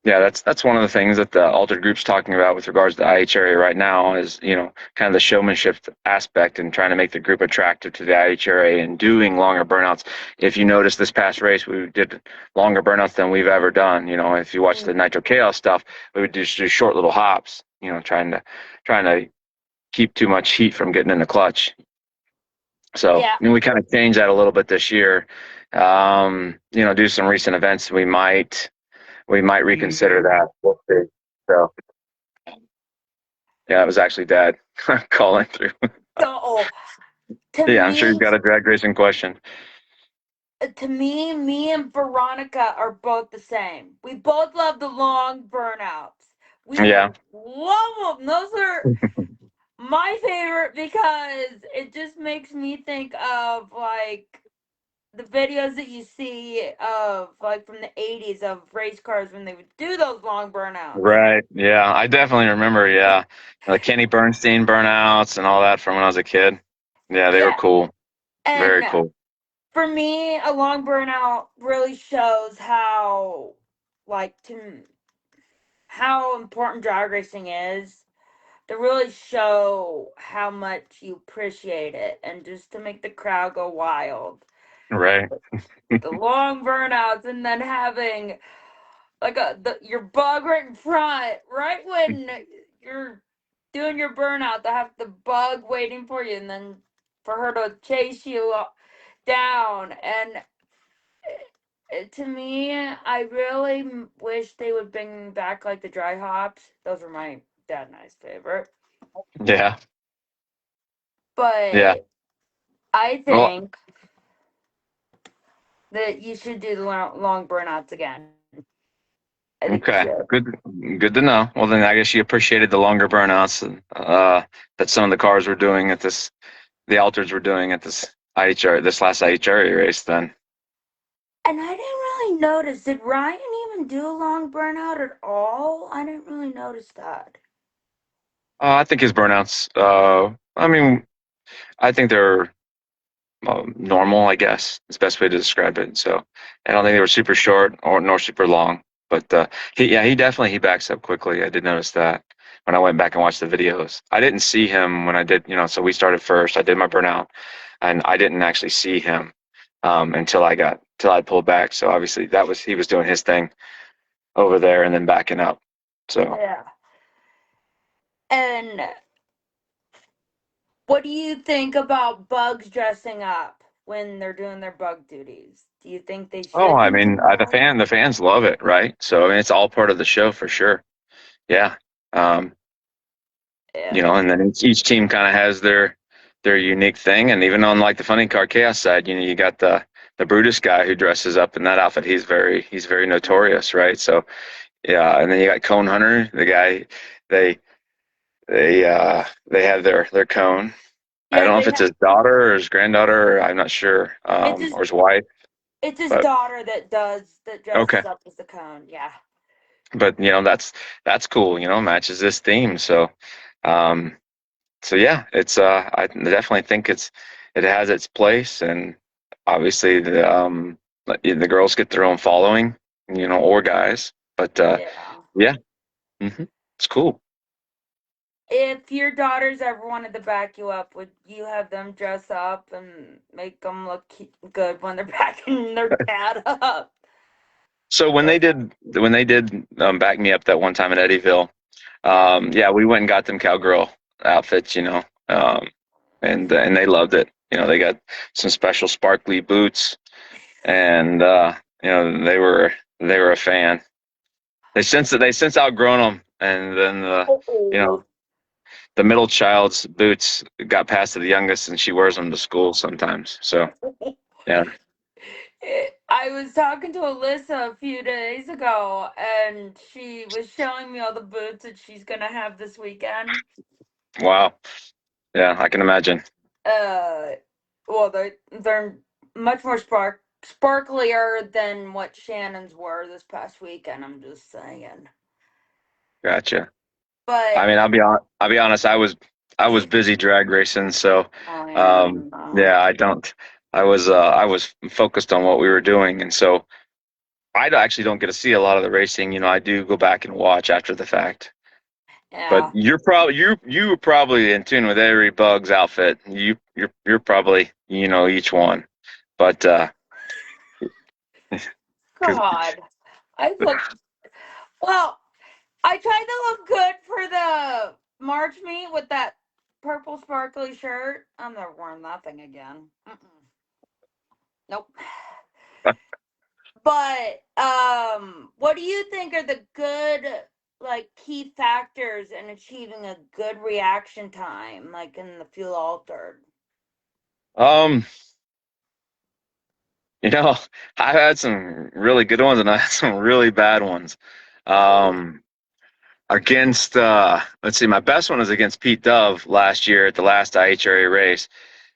yeah, that's one of the things that the altered group's talking about with regards to the IH area right now is, kind of the showmanship aspect and trying to make the group attractive to the IH area and doing longer burnouts. If you notice this past race, we did longer burnouts than we've ever done. If you watch the
Mm.
Nitro Chaos stuff, we would just do short little hops, trying to keep too much heat from getting in the clutch. So
Yeah.
we kind of changed that a little bit this year. Do some recent events. We might reconsider that. We'll see. So yeah, it was actually Dad calling through.
So to
Yeah, I'm sure you've
me,
got a drag racing question.
me and Veronica are both the same. We both love the long burnouts. We
Yeah,
love them. Those are my favorite because it just makes me think of like the videos that you see of like from the 80s of race cars when they would do those long burnouts.
right. Yeah, I definitely remember. Yeah, the Kenny Bernstein burnouts and all that from when I was a kid. Yeah, they were
Yeah.
cool. Very
And
cool.
for me, a long burnout really shows how like to how important drag racing is to really show how much you appreciate it and just to make the crowd go wild.
Right.
The long burnouts and then having like your bug right in front, right when you're doing your burnout, to have the bug waiting for you, and then for her to chase you down. And to me, I really wish they would bring back like the dry hops. Those were my dad and I's favorite.
Yeah. Yeah.
But I
Well,
think that you should do the long burnouts again. I think you
okay.
should.
Good to know. Well, then I guess you appreciated the longer burnouts that some of the cars were doing the alters were doing at this IHR, this last IHR race then.
And I didn't really notice. Did Ryan even do a long burnout at all? I didn't really notice that.
I think his burnouts. I mean, I think they're normal, I guess is the best way to describe it. So I don't think they were super short or nor super long. But he definitely he backs up quickly. I did notice that when I went back and watched the videos. I didn't see him when I did, so we started first. I did my burnout, and I didn't actually see him until I pulled back. So obviously he was doing his thing over there and then backing up. So
Yeah. And what do you think about bugs dressing up when they're doing their bug duties? Do you think they
oh,
should
I
be
mean,
doing that?
the fans love it, right? So I mean, it's all part of the show for sure. Yeah. Um,
Yeah.
and then each team kind of has their unique thing. And even on like the funny car chaos side, you got the Brutus guy who dresses up in that outfit. He's very notorious, right? So yeah, and then you got Cone Hunter, the guy they they have their cone. I
Yeah,
don't know if it's his daughter or his granddaughter, I'm not sure,
it's his
or his wife,
it's his
but
daughter that
okay.
dresses up as the cone. Yeah.
But that's cool, matches this theme. Um, so yeah, it's I definitely think it has its place, and obviously the girls get their own following, or guys. But
Yeah.
yeah, it's cool.
If your daughters ever wanted to back you up, would you have them dress up and make them look good when they're backing their dad up?
So when they did back me up that one time at Eddyville,
Yeah.
yeah, we went and got them cowgirl outfits, and they loved it. They got some special sparkly boots, and they were a fan. They since outgrown them, and then you
Oh.
know the middle child's boots got passed to the youngest, and she wears them to school sometimes. So yeah,
I was talking to Alyssa a few days ago, and she was showing me all the boots that she's gonna have this weekend.
wow, yeah, I can imagine.
Uh, well, they're much more sparklier than what Shannon's were this past weekend. I'm just saying,
Gotcha. I
but
mean, I'll be honest. I was busy drag racing, so
oh yeah, no.
yeah, I don't. I was focused on what we were doing, and so actually don't get to see a lot of the racing. I do go back and watch after the fact. But
Yeah.
you were probably in tune with every Bugs outfit. You're probably each one. But because
God, I look well. I tried to look good for the March meet with that purple sparkly shirt. I'm never wearing that thing again. Mm-mm. Nope. But what do you think are the good like key factors in achieving a good reaction time, like in the fuel altered?
um you know I've had some really good ones and I had some really bad ones.
Oh,
Um Against let's see, my best one was against Pete Dove last year at the last IHRA race.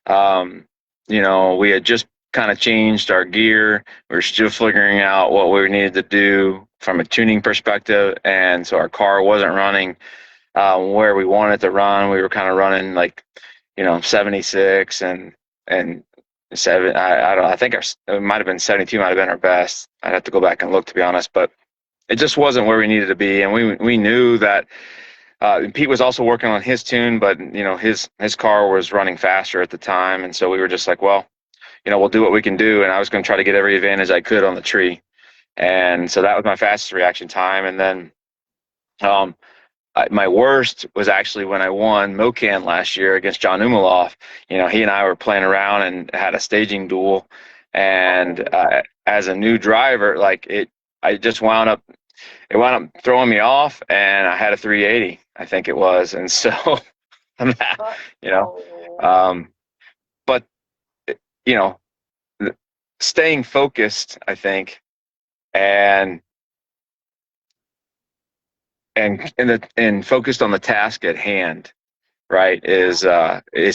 Um, we had just kind of changed our gear. We were still figuring out what we needed to do from a tuning perspective, and so our car wasn't running where we wanted to run. We were kind of running like 76 and seven. I don't. I think it might have been 72. Might have been our best. I'd have to go back and look to be honest, but it just wasn't where we needed to be, and we knew that. Pete was also working on his tune, but his car was running faster at the time, and so we were just like, well, we'll do what we can do. And I was going to try to get every advantage I could on the tree, and so that was my fastest reaction time. And then um, my worst was actually when I won Mocan last year against John Umaloff. He and I were playing around and had a staging duel, and
oh,
as a new driver, I just it wound up throwing me off, and I had a 380, I think it was, and so you know,
oh.
um, but you know, staying focused, I think, and and focused on the task at hand, right, is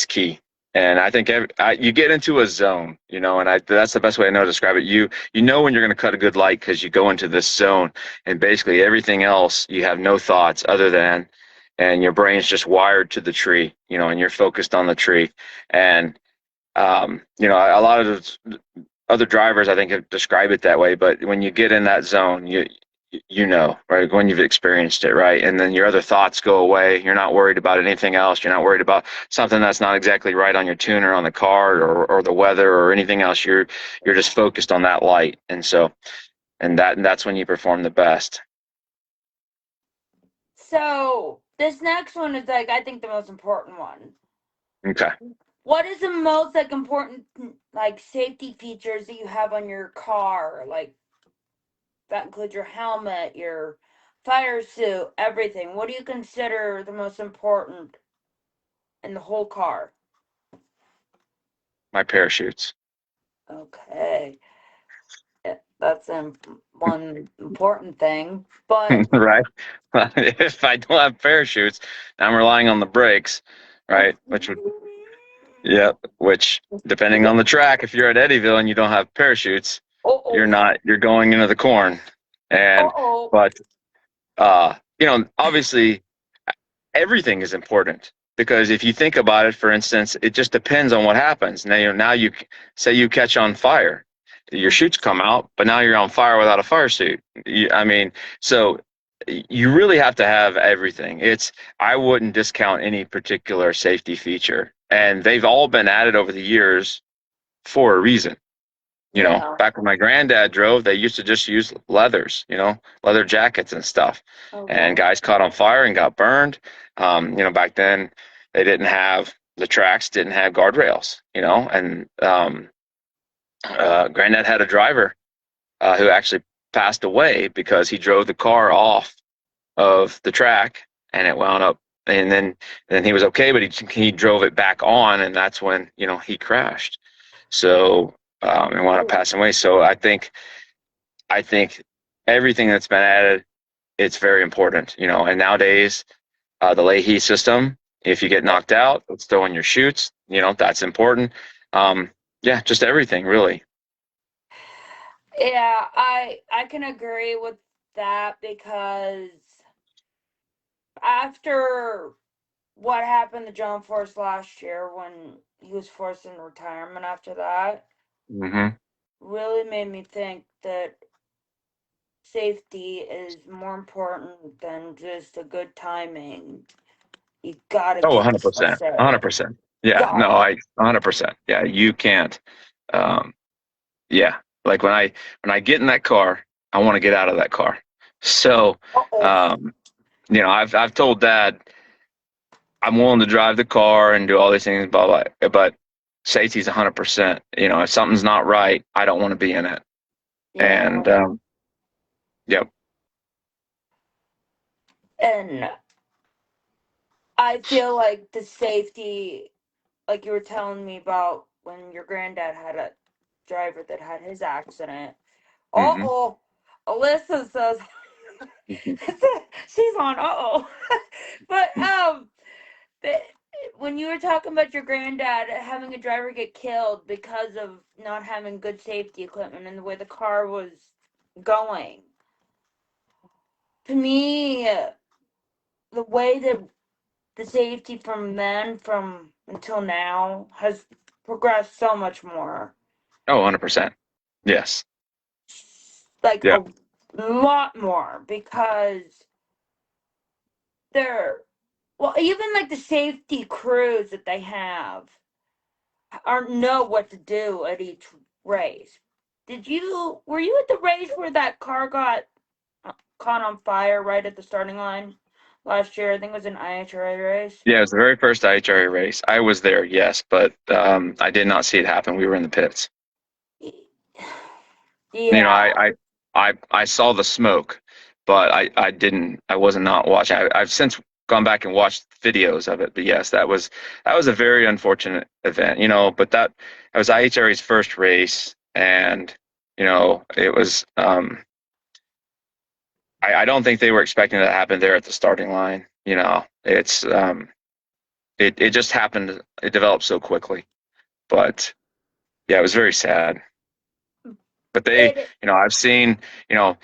key. And I think you get into a zone, and that's the best way I know to describe it. You know when you're going to cut a good light because you go into this zone, and basically everything else you have no thoughts other than, and your brain's just wired to the tree, and you're focused on the tree. And a lot of other drivers I think have described it that way, but when you get in that zone, right, when you've experienced it, right, and then your other thoughts go away. You're not worried about anything else. You're not worried about something that's not exactly right on your tuner, on the car, or the weather, or anything else. You're just focused on that light, and that's when you perform the best.
So this next one is like I think the most important one.
Okay.
What is the most like important like safety features that you have on your car? Like that includes your helmet, your fire suit, everything. What do you consider the most important in the whole car?
My parachutes.
Okay. That's one important thing, but
Right. If I don't have parachutes, I'm relying on the brakes, right? Yeah, which depending on the track, if you're at Eddyville and you don't have parachutes, you're
oh,
not, you're going into the corn. And,
oh,
but, obviously everything is important because if you think about it, for instance, it just depends on what happens. Now you say you catch on fire, your chutes come out, but now you're on fire without a fire suit. I mean, so you really have to have everything. I wouldn't discount any particular safety feature, and they've all been added over the years for a reason.
yeah.
Back when my granddad drove, they used to just use leathers, leather jackets and stuff. And
Okay.
guys caught on fire and got burned. Back then they didn't have the tracks, didn't have guardrails, and granddad had a driver who actually passed away because he drove the car off of the track and it wound up, and then he was okay, but he drove it back on, and that's when, he crashed. So, and wound up passing away. So I think everything that's been added, it's very important, and nowadays, the Leahy system, if you get knocked out, it's throwing your chutes, that's important. Um, yeah, just everything really.
Yeah, I can agree with that because after what happened to John Force last year when he was forced into retirement after that
Hmm.
really made me think that safety is more important than just a good timing. You gotta
Oh,
keep
100%,
yourself safe.
100%. Yeah, no,
Gotta.
100%. Yeah, you can't. Um, yeah, like when I get in that car, I want to get out of that car. So,
Uh-oh.
um, I've told Dad I'm willing to drive the car and do all these things, blah blah. But safety's 100%. If something's not right, I don't want to be in it.
Yeah.
And yep.
And I feel like the safety, like you were telling me about when your granddad had a driver that had his accident.
Hmm.
Uh-oh. Alyssa says she's on uh-oh. But the, when you were talking about your granddad having a driver get killed because of not having good safety equipment and the way the car was going, to me, the way that the safety from then from until now has progressed so much more.
Oh, 100%. Yes.
Like
Yep.
a lot more because they're well, even like the safety crews that they have aren't know what to do at each race. Were you at the race where that car got caught on fire right at the starting line last year? I think it was an IHRA race.
Yeah, it was the very first IHRA race. I was there, yes, but I did not see it happen. We were in the pits. You know,
Yeah.
I saw the smoke, but I didn't. I was not watching. I've since gone back and watched videos of it. But yes, that was a very unfortunate event. But that was IHRA's first race, and it was. I don't think they were expecting that to happen there at the starting line. It's it just happened. It developed so quickly. But yeah, it was very sad. But they,
It
I've seen, you know,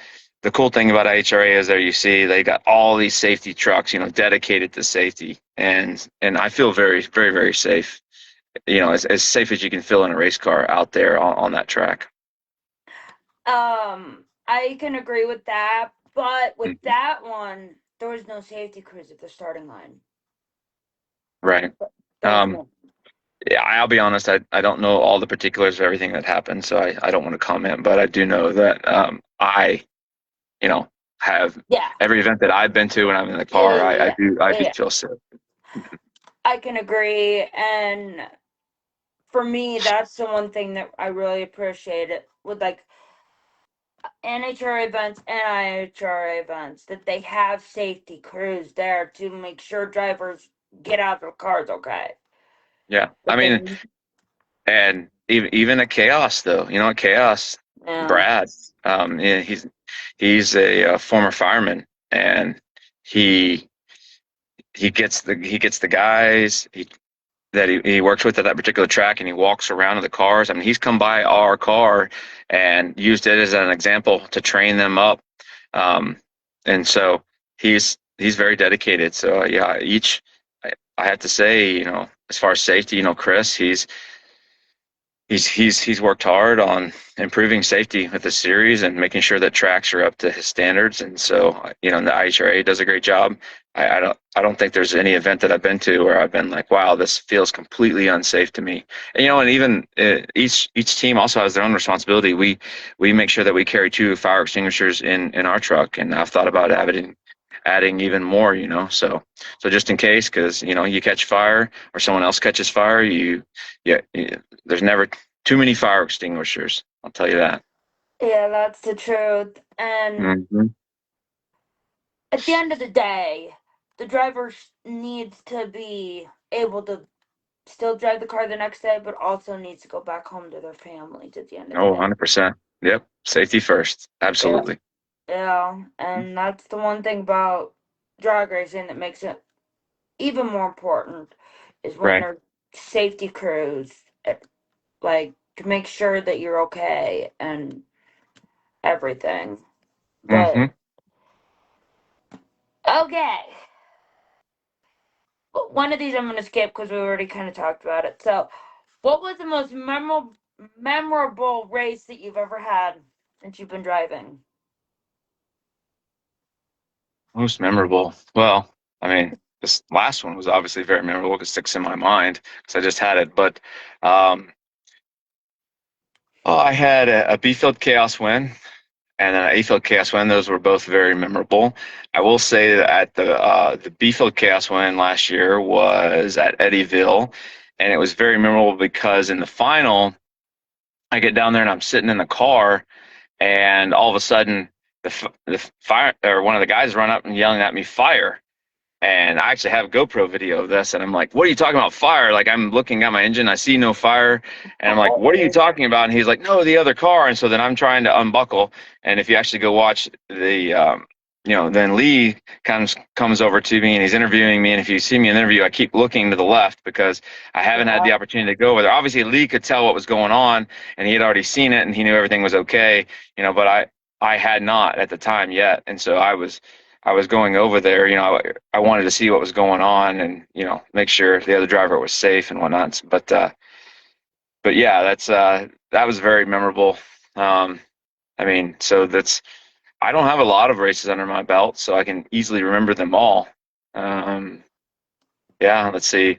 the cool thing about IHRA is there you see they got all these safety trucks, dedicated to safety, and I feel very, very, very safe. As safe as you can feel in a race car out there on that track.
I can agree with that, but with
Mhm.
that one, there was no safety crews at the starting line.
Right.
There was
Um,
no.
yeah, I'll be honest. I don't know all the particulars of everything that happened, so I don't want to comment. But I do know that I you know have
Yeah,
every event that I've been to when I'm in the car. I
yeah,
do
yeah.
feel safe.
I can agree, and for me, that's the one thing that I really appreciate it with like NHRA events and IHRA events that they have safety crews there to make sure drivers get out of their cars okay.
Yeah, I mean,
Because
and even at chaos though, at chaos,
yeah,
Brad, yeah, he's a, former fireman, and he he gets the guys that he works with at that particular track, and he walks around to the cars. I mean, he's come by our car and used it as an example to train them up. Um, and so he's very dedicated. So yeah, I have to say, as far as safety, Chris, he's worked hard on improving safety with the series and making sure that tracks are up to his standards. And so, the IHRA does a great job. I don't think there's any event that I've been to where I've been like, wow, this feels completely unsafe to me. And even each team also has their own responsibility. We make sure that we carry 2 fire extinguishers in our truck, and I've thought about adding even more. So just in case, because you catch fire or someone else catches fire, yeah, there's never too many fire extinguishers. I'll tell you that.
yeah, that's the truth. And
Hmm.
at the end of the day, the driver needs to be able to still drive the car the next day, but also needs to go back home to their families at the end of the
Oh,
day.
100%. Yep. Safety first.
Yeah,
Absolutely.
yeah, and that's the one thing about drag racing that makes it even more important is when
Right.
there's safety crews, like to make sure that you're okay and everything.
Hmm.
But okay, one of these I'm gonna skip because we already kind of talked about it. So, what was the most memorable race that you've ever had since you've been driving?
Most memorable. Well, I mean, this last one was obviously very memorable because it sticks in my mind because I just had it. But I had a B field chaos win and then an A field chaos win. Those were both very memorable. I will say that at the B field chaos win last year was at Eddyville, and it was very memorable because in the final, I get down there and I'm sitting in the car, and all of a sudden the fire or one of the guys run up and yelling at me fire. And I actually have a GoPro video of this, and I'm like, "What are you talking about, fire?" Like I'm looking at my engine, I see no fire, and I'm like, "What are you
Oh,
talking about?" And he's like, "No, the other car." And so then I'm trying to unbuckle, and if you actually go watch then Lee comes over to me and he's interviewing me, and if you see me in the interview, I keep looking to the left because I haven't had
yeah,
the opportunity to go over there. Obviously, Lee could tell what was going on, and he had already seen it, and he knew everything was okay, but I had not at the time yet, and so I was going over there. I wanted to see what was going on and make sure the other driver was safe and whatnot. But yeah, that was very memorable. Um, I mean, so that's I don't have a lot of races under my belt, so I can easily remember them all. Um, yeah, let's see.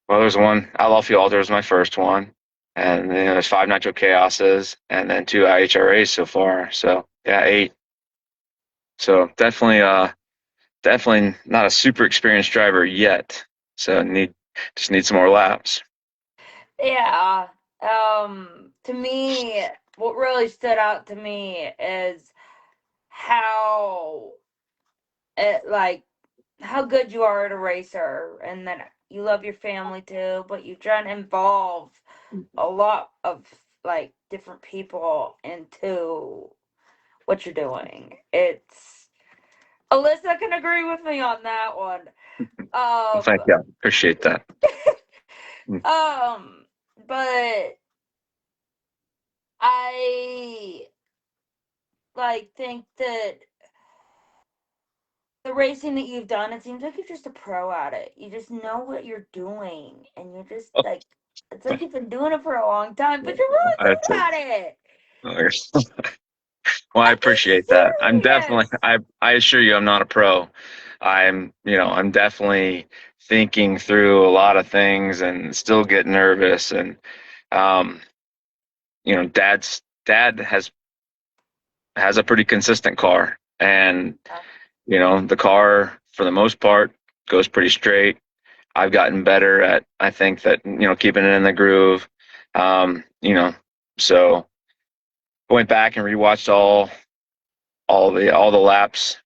Well, there's one Outlaw Fuel Alter was my first one, and then there's 5 Nitro Chaoses, and then 2 IHRAs so far. So yeah, 8. So definitely not a super experienced driver yet. So just need some more laps.
yeah. To me, what really stood out to me is how it like how good you are at a racer, and that you love your family too, but you try to involve a lot of like different people into what you're doing. It's Alyssa can agree with me on that one.
Well,
Um,
thank you. Appreciate that.
um, but I like think that the racing that you've done, it seems like you're just a pro at it. You just know what you're doing, and you're just like, it's like you've been doing it for a long time, but you're really
That's
good at it.
it. Well, I
I'm being
appreciate that. I'm definitely,
serious.
I assure you, I'm not a pro. I'm definitely thinking through a lot of things and still get nervous. And, um, dad has a pretty consistent car, and the car for the most part goes pretty straight. I've gotten better at, I think that, keeping it in the groove. Um, you know, so went back and rewatched all the laps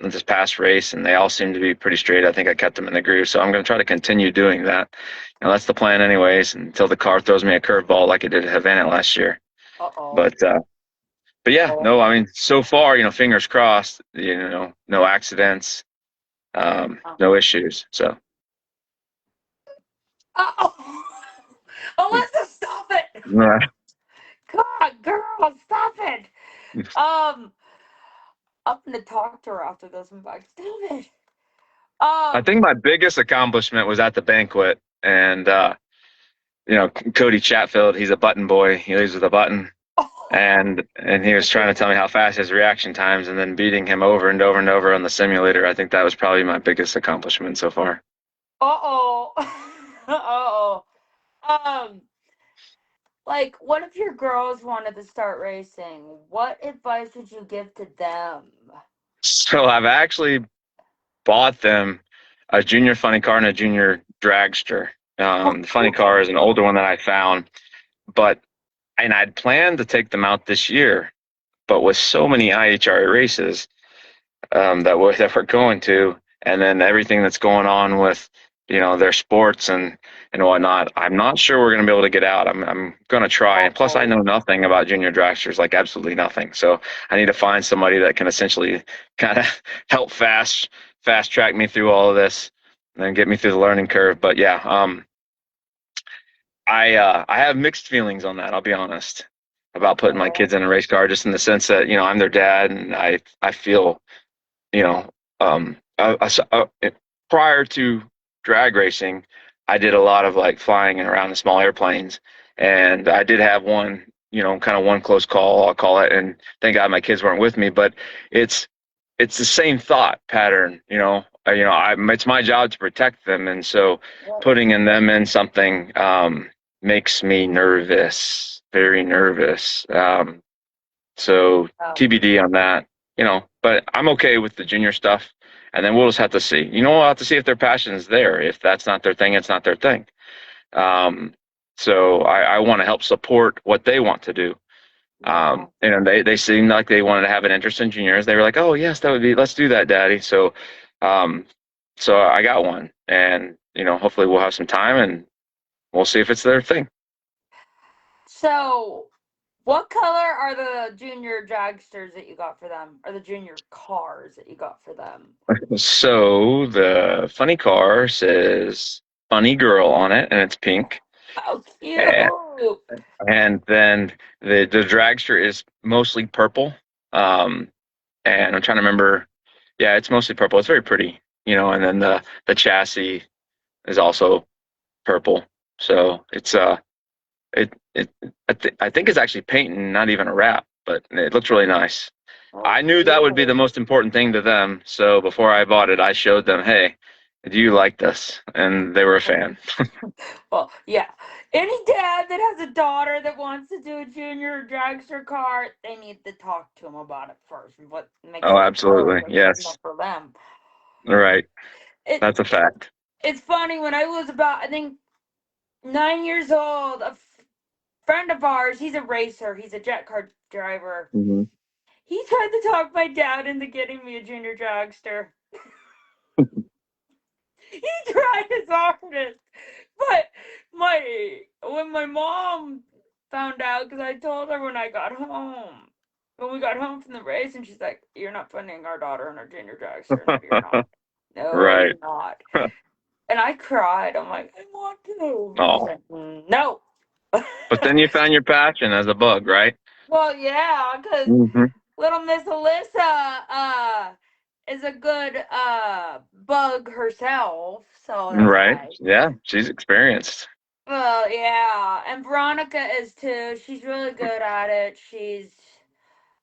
in this past race, and they all seem to be pretty straight. I think I kept them in the groove, so I'm going to try to continue doing that. That's the plan, anyways, until the car throws me a curveball like it did at Havana last year.
Uh-oh.
But yeah, no, I mean, so far, fingers crossed, no accidents, no issues. So
Uh-oh. Alyssa, stop it.
right.
God, girl, stop it. Um, I'm gonna talk to her after this one back. Stop it.
I
Um,
think my biggest accomplishment was at the banquet, and Cody Chatfield, he's a button boy. He leaves with a button. And he was trying to tell me how fast his reaction times, and then beating him over and over and over on the simulator. I think that was probably my biggest accomplishment so far.
uh-oh. Uh-oh. Um, like, what if your girls wanted to start racing? What advice would you give to them?
So I've actually bought them a junior funny car and a junior dragster. The funny car is an older one that I found, but and I'd planned to take them out this year, but with so many IHRA races, that we're going to, and then everything that's going on with their sports and whatnot. I'm not sure we're going to be able to get out. I'm going to try, and plus I know
Uh-oh.
nothing about junior dragsters, like absolutely nothing. So I need to find somebody that can essentially kind of help fast track me through all of this and then get me through the learning curve. But yeah, I have mixed feelings on that. I'll be honest about putting my
Uh-oh.
kids in a race car, just in the sense that I'm their dad, and I feel you know, prior to drag racing, I did a lot of like flying and around in small airplanes, and I did have one, kind of one close call, I'll call it, and thank God my kids weren't with me. But it's it's the same thought pattern, it's my job to protect them, and so putting in them in something makes me nervous, very nervous. So
Um,
TBD on that, but I'm okay with the junior stuff. And then we'll just have to see. We'll have to see if their passion is there. If that's not their thing, it's not their thing. Um, so I want to help support what they want to do.
yeah.
And they seemed like they wanted to have an interest in juniors. They were like, oh, yes, let's do that, Daddy. Um, so I got one. And, hopefully we'll have some time and we'll see if it's their thing.
So, what color are the junior dragsters that you got for them? Or the junior cars that you got for them?
So the funny car says funny girl on it, and it's pink.
How
And,
cute!
and then the dragster is mostly purple. Um, and I'm trying to remember. Yeah, it's mostly purple. It's very pretty, and then the chassis is also purple. So it's it I think it's actually paint and not even a wrap, but it looks really nice.
Oh,
I knew that would be the
cute.
most important thing to them. So before I bought it, I showed them, hey, do you like this? And they were a fan.
Well, yeah. Any dad that has a daughter that wants to do a junior dragster car, they need to talk to him about it first. What makes
Oh,
them go
absolutely.
if it's
Yes.
not for them?
All right.
It,
That's a
it
fact.
it's funny when I was about, I think, 9 years old. Friend of ours, he's a racer. He's a jet car driver.
Hmm.
He tried to talk my dad into getting me a junior dragster. He tried his hardest, but when my mom found out, because I told her when I got home, when we got home from the race, and she's like, "You're not putting our daughter in our junior dragster. No, you're not." No,
Right.
you're not. And I cried. I'm like, I want to. And he's
Oh,
like, no.
but then you found your passion as a bug, right?
Well, yeah, because
Hmm.
little Miss Alyssa is a good bug herself, so that's
Right.
nice.
Yeah, she's experienced.
Well, yeah, and Veronica is too. She's really good at it. She's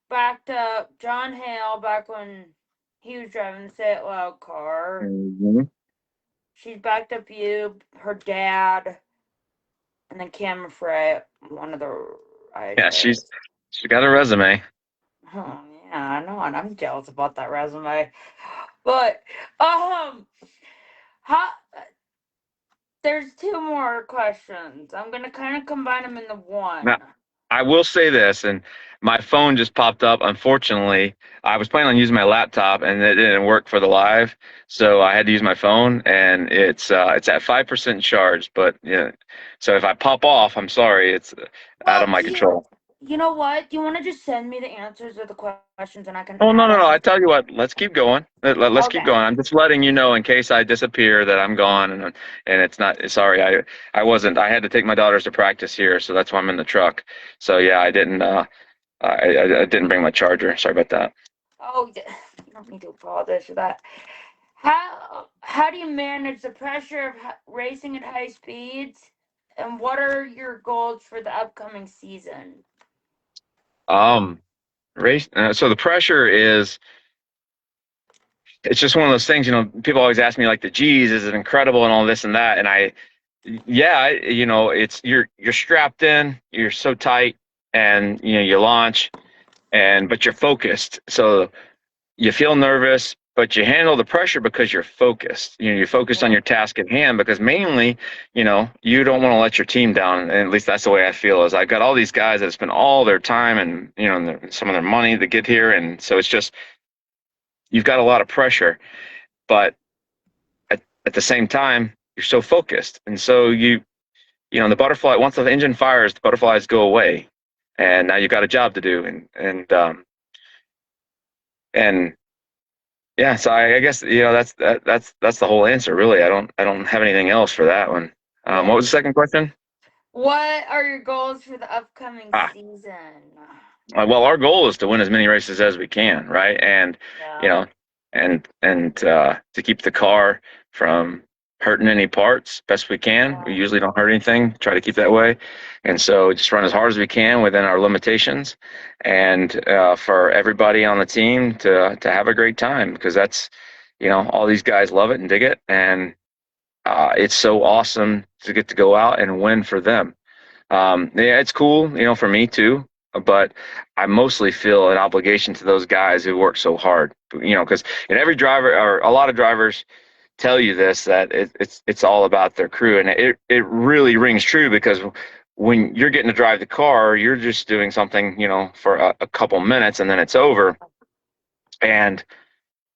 backed up John Hale back when he was driving the Say It Loud car.
Hmm.
She's backed up you, her dad, and then Cameron Frey, one of the
Yeah,
riders.
she's got a resume.
Oh yeah, I know, and I'm jealous about that resume. But how? There's two more questions. I'm gonna kind of combine them into
Now,
one.
I will say this, and my phone just popped up. Unfortunately, I was planning on using my laptop, and it didn't work for the live, so I had to use my phone, and it's at 5% charge. But yeah, so if I pop off, I'm sorry, it's out of
Well,
my control.
you know what? Do you want to just send me the answers of the questions, and I can
Oh, no,
add
no,
them
no. I
into.
tell you what, let's keep going. Let's keep
Okay.
going. I'm just letting you know in case I disappear that I'm gone, and it's not. Sorry, I wasn't. I had to take my daughters to practice here, so that's why I'm in the truck. So yeah, I didn't. I didn't bring my charger. Sorry about that.
Oh, yeah. You don't need to apologize for that. How do you manage the pressure of racing at high speeds, and what are your goals for the upcoming season?
Um, race. So the pressure is. It's just one of those things. People always ask me like the G's, is it incredible and all this and that, and yeah, it's you're strapped in, you're so tight, and you launch, but you're focused. So you feel nervous, but you handle the pressure because you're focused. You're focused on
Yeah.
your task at hand because mainly, you don't want to let your team down. And at least that's the way I feel. Is I've got all these guys that spend all their time and some of their money to get here, and so it's just you've got a lot of pressure, but at the same time you're so focused, and so the butterfly once the engine fires, the butterflies go away, and now you've got a job to do, and yeah, so I guess that's the whole answer, really. I don't have anything else for that one. What
Yeah.
was the second question?
What are your goals for the upcoming
Ah,
season?
well, our goal is to win as many races as we can, right? And you
Yeah.
know, and to keep the car from hurting any parts best we can. We
Yeah.
usually don't hurt anything. Try to keep that way, and so just run as hard as we can within our limitations, and for everybody on the team to have a great time because that's all these guys love it and dig it, and it's so awesome to get to go out and win for them. Yeah, it's cool, for me too, but I mostly feel an obligation to those guys who work so hard, because every driver or a lot of drivers tell you this, that it's all about their crew, and it really rings true because when you're getting to drive the car, you're just doing something, for a couple minutes and then it's over, and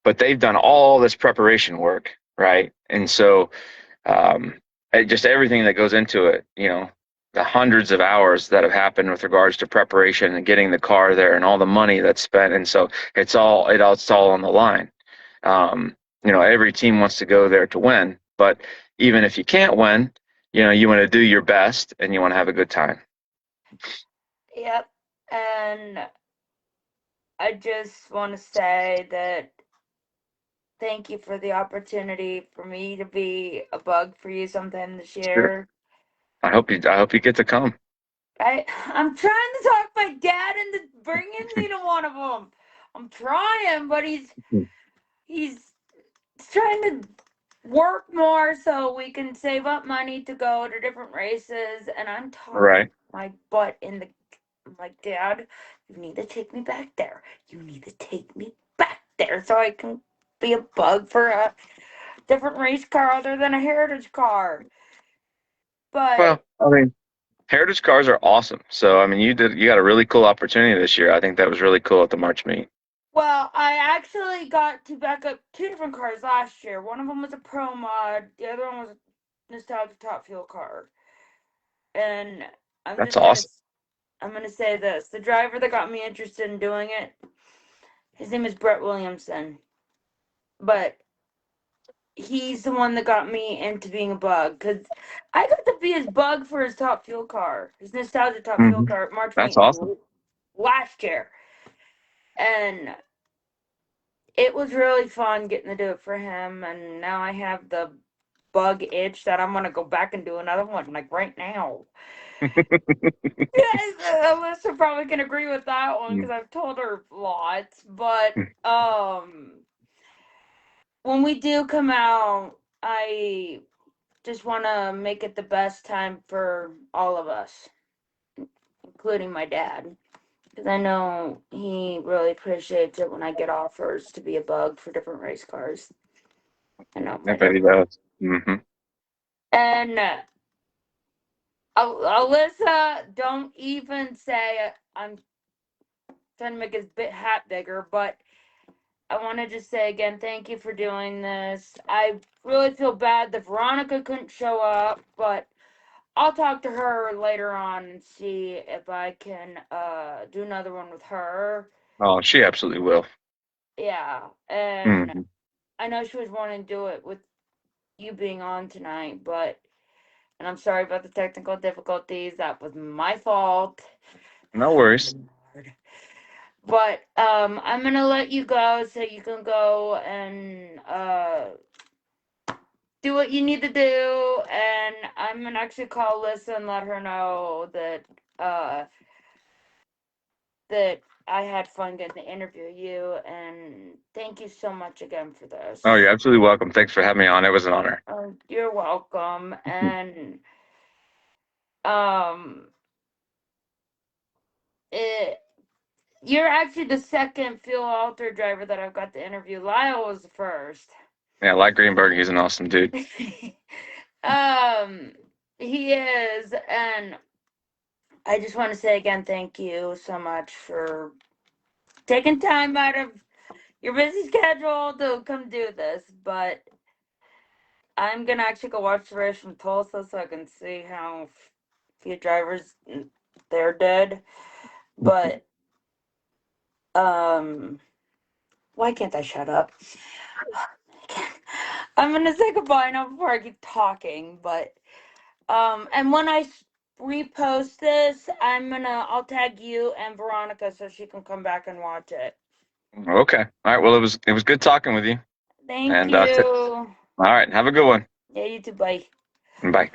but they've done all this preparation work, right? And so um, just everything that goes into it, the hundreds of hours that have happened with regards to preparation and getting the car there and all the money that's spent. And so it's all on the line. Every team wants to go there to win, but even if you can't win, you want to do your best and you want to have a good time.
Yep. And I just want to say that thank you for the opportunity for me to be a bug for you sometime this
Sure.
year.
I hope you get to come.
I'm trying to talk my dad into bringing me to one of them. I'm trying, but he's trying to work more so we can save up money to go to different races. And I'm talking
Right.
my butt in the. I'm like, Dad, you need to take me back there. You need to take me back there so I can be a bug for a different race car other than a heritage car. But
Well, I mean, heritage cars are awesome. So, I mean, you got a really cool opportunity this year. I think that was really cool at the March meet.
well, I actually got to back up two different cars last year. One of them was a pro mod. The other one was a nostalgia top fuel car. And I'm
That's
just gonna
awesome.
I'm gonna say this: the driver that got me interested in doing it, his name is Brett Williamson. But he's the one that got me into being a bug, because I got to be his bug for his top fuel car, his nostalgia top fuel
Hmm.
car at March
That's
meet
awesome.
last year, and it was really fun getting to do it for him. And now I have the bug itch that I'm gonna go back and do another one like right now. Yes, Alyssa probably can agree with that one because I've told her lots. But when we do come out, I just want to make it the best time for all of us, including my dad, because I know he really appreciates it when I get offers to be a bug for different race cars. I know
I
my
bet
dad.
he does. Hmm.
And Alyssa, don't even say I'm trying to make his hat bigger, but I want to just say again, thank you for doing this. I really feel bad that Veronica couldn't show up, but I'll talk to her later on and see if I can do another one with her.
Oh, she absolutely will.
Yeah, and
Hmm.
I know she was wanting to do it with you being on tonight, but and I'm sorry about the technical difficulties. That was my fault.
No worries.
But I'm gonna let you go so you can go and do what you need to do, and I'm gonna actually call Lisa and let her know that uh that I had fun getting to interview you, and thank you so much again for this.
Oh, you're absolutely welcome. Thanks for having me on. It was an honor.
You're welcome, and um, it, you're actually the second fuel alter driver that I've got to interview. Lyle was the first.
Yeah, like Greenberg, he's an awesome dude.
um, he is, and I just want to say again, thank you so much for taking time out of your busy schedule to come do this. But I'm gonna actually go watch the race from Tulsa so I can see how few drivers they're dead. But why can't I shut up? I'm gonna say goodbye now before I keep talking. But and when I repost this, I'll tag you and Veronica so she can come back and watch it.
Okay. All right. Well, it was good talking with you.
Thank
And
you.
all right. Have a good one.
Yeah, you too. Bye.
Bye.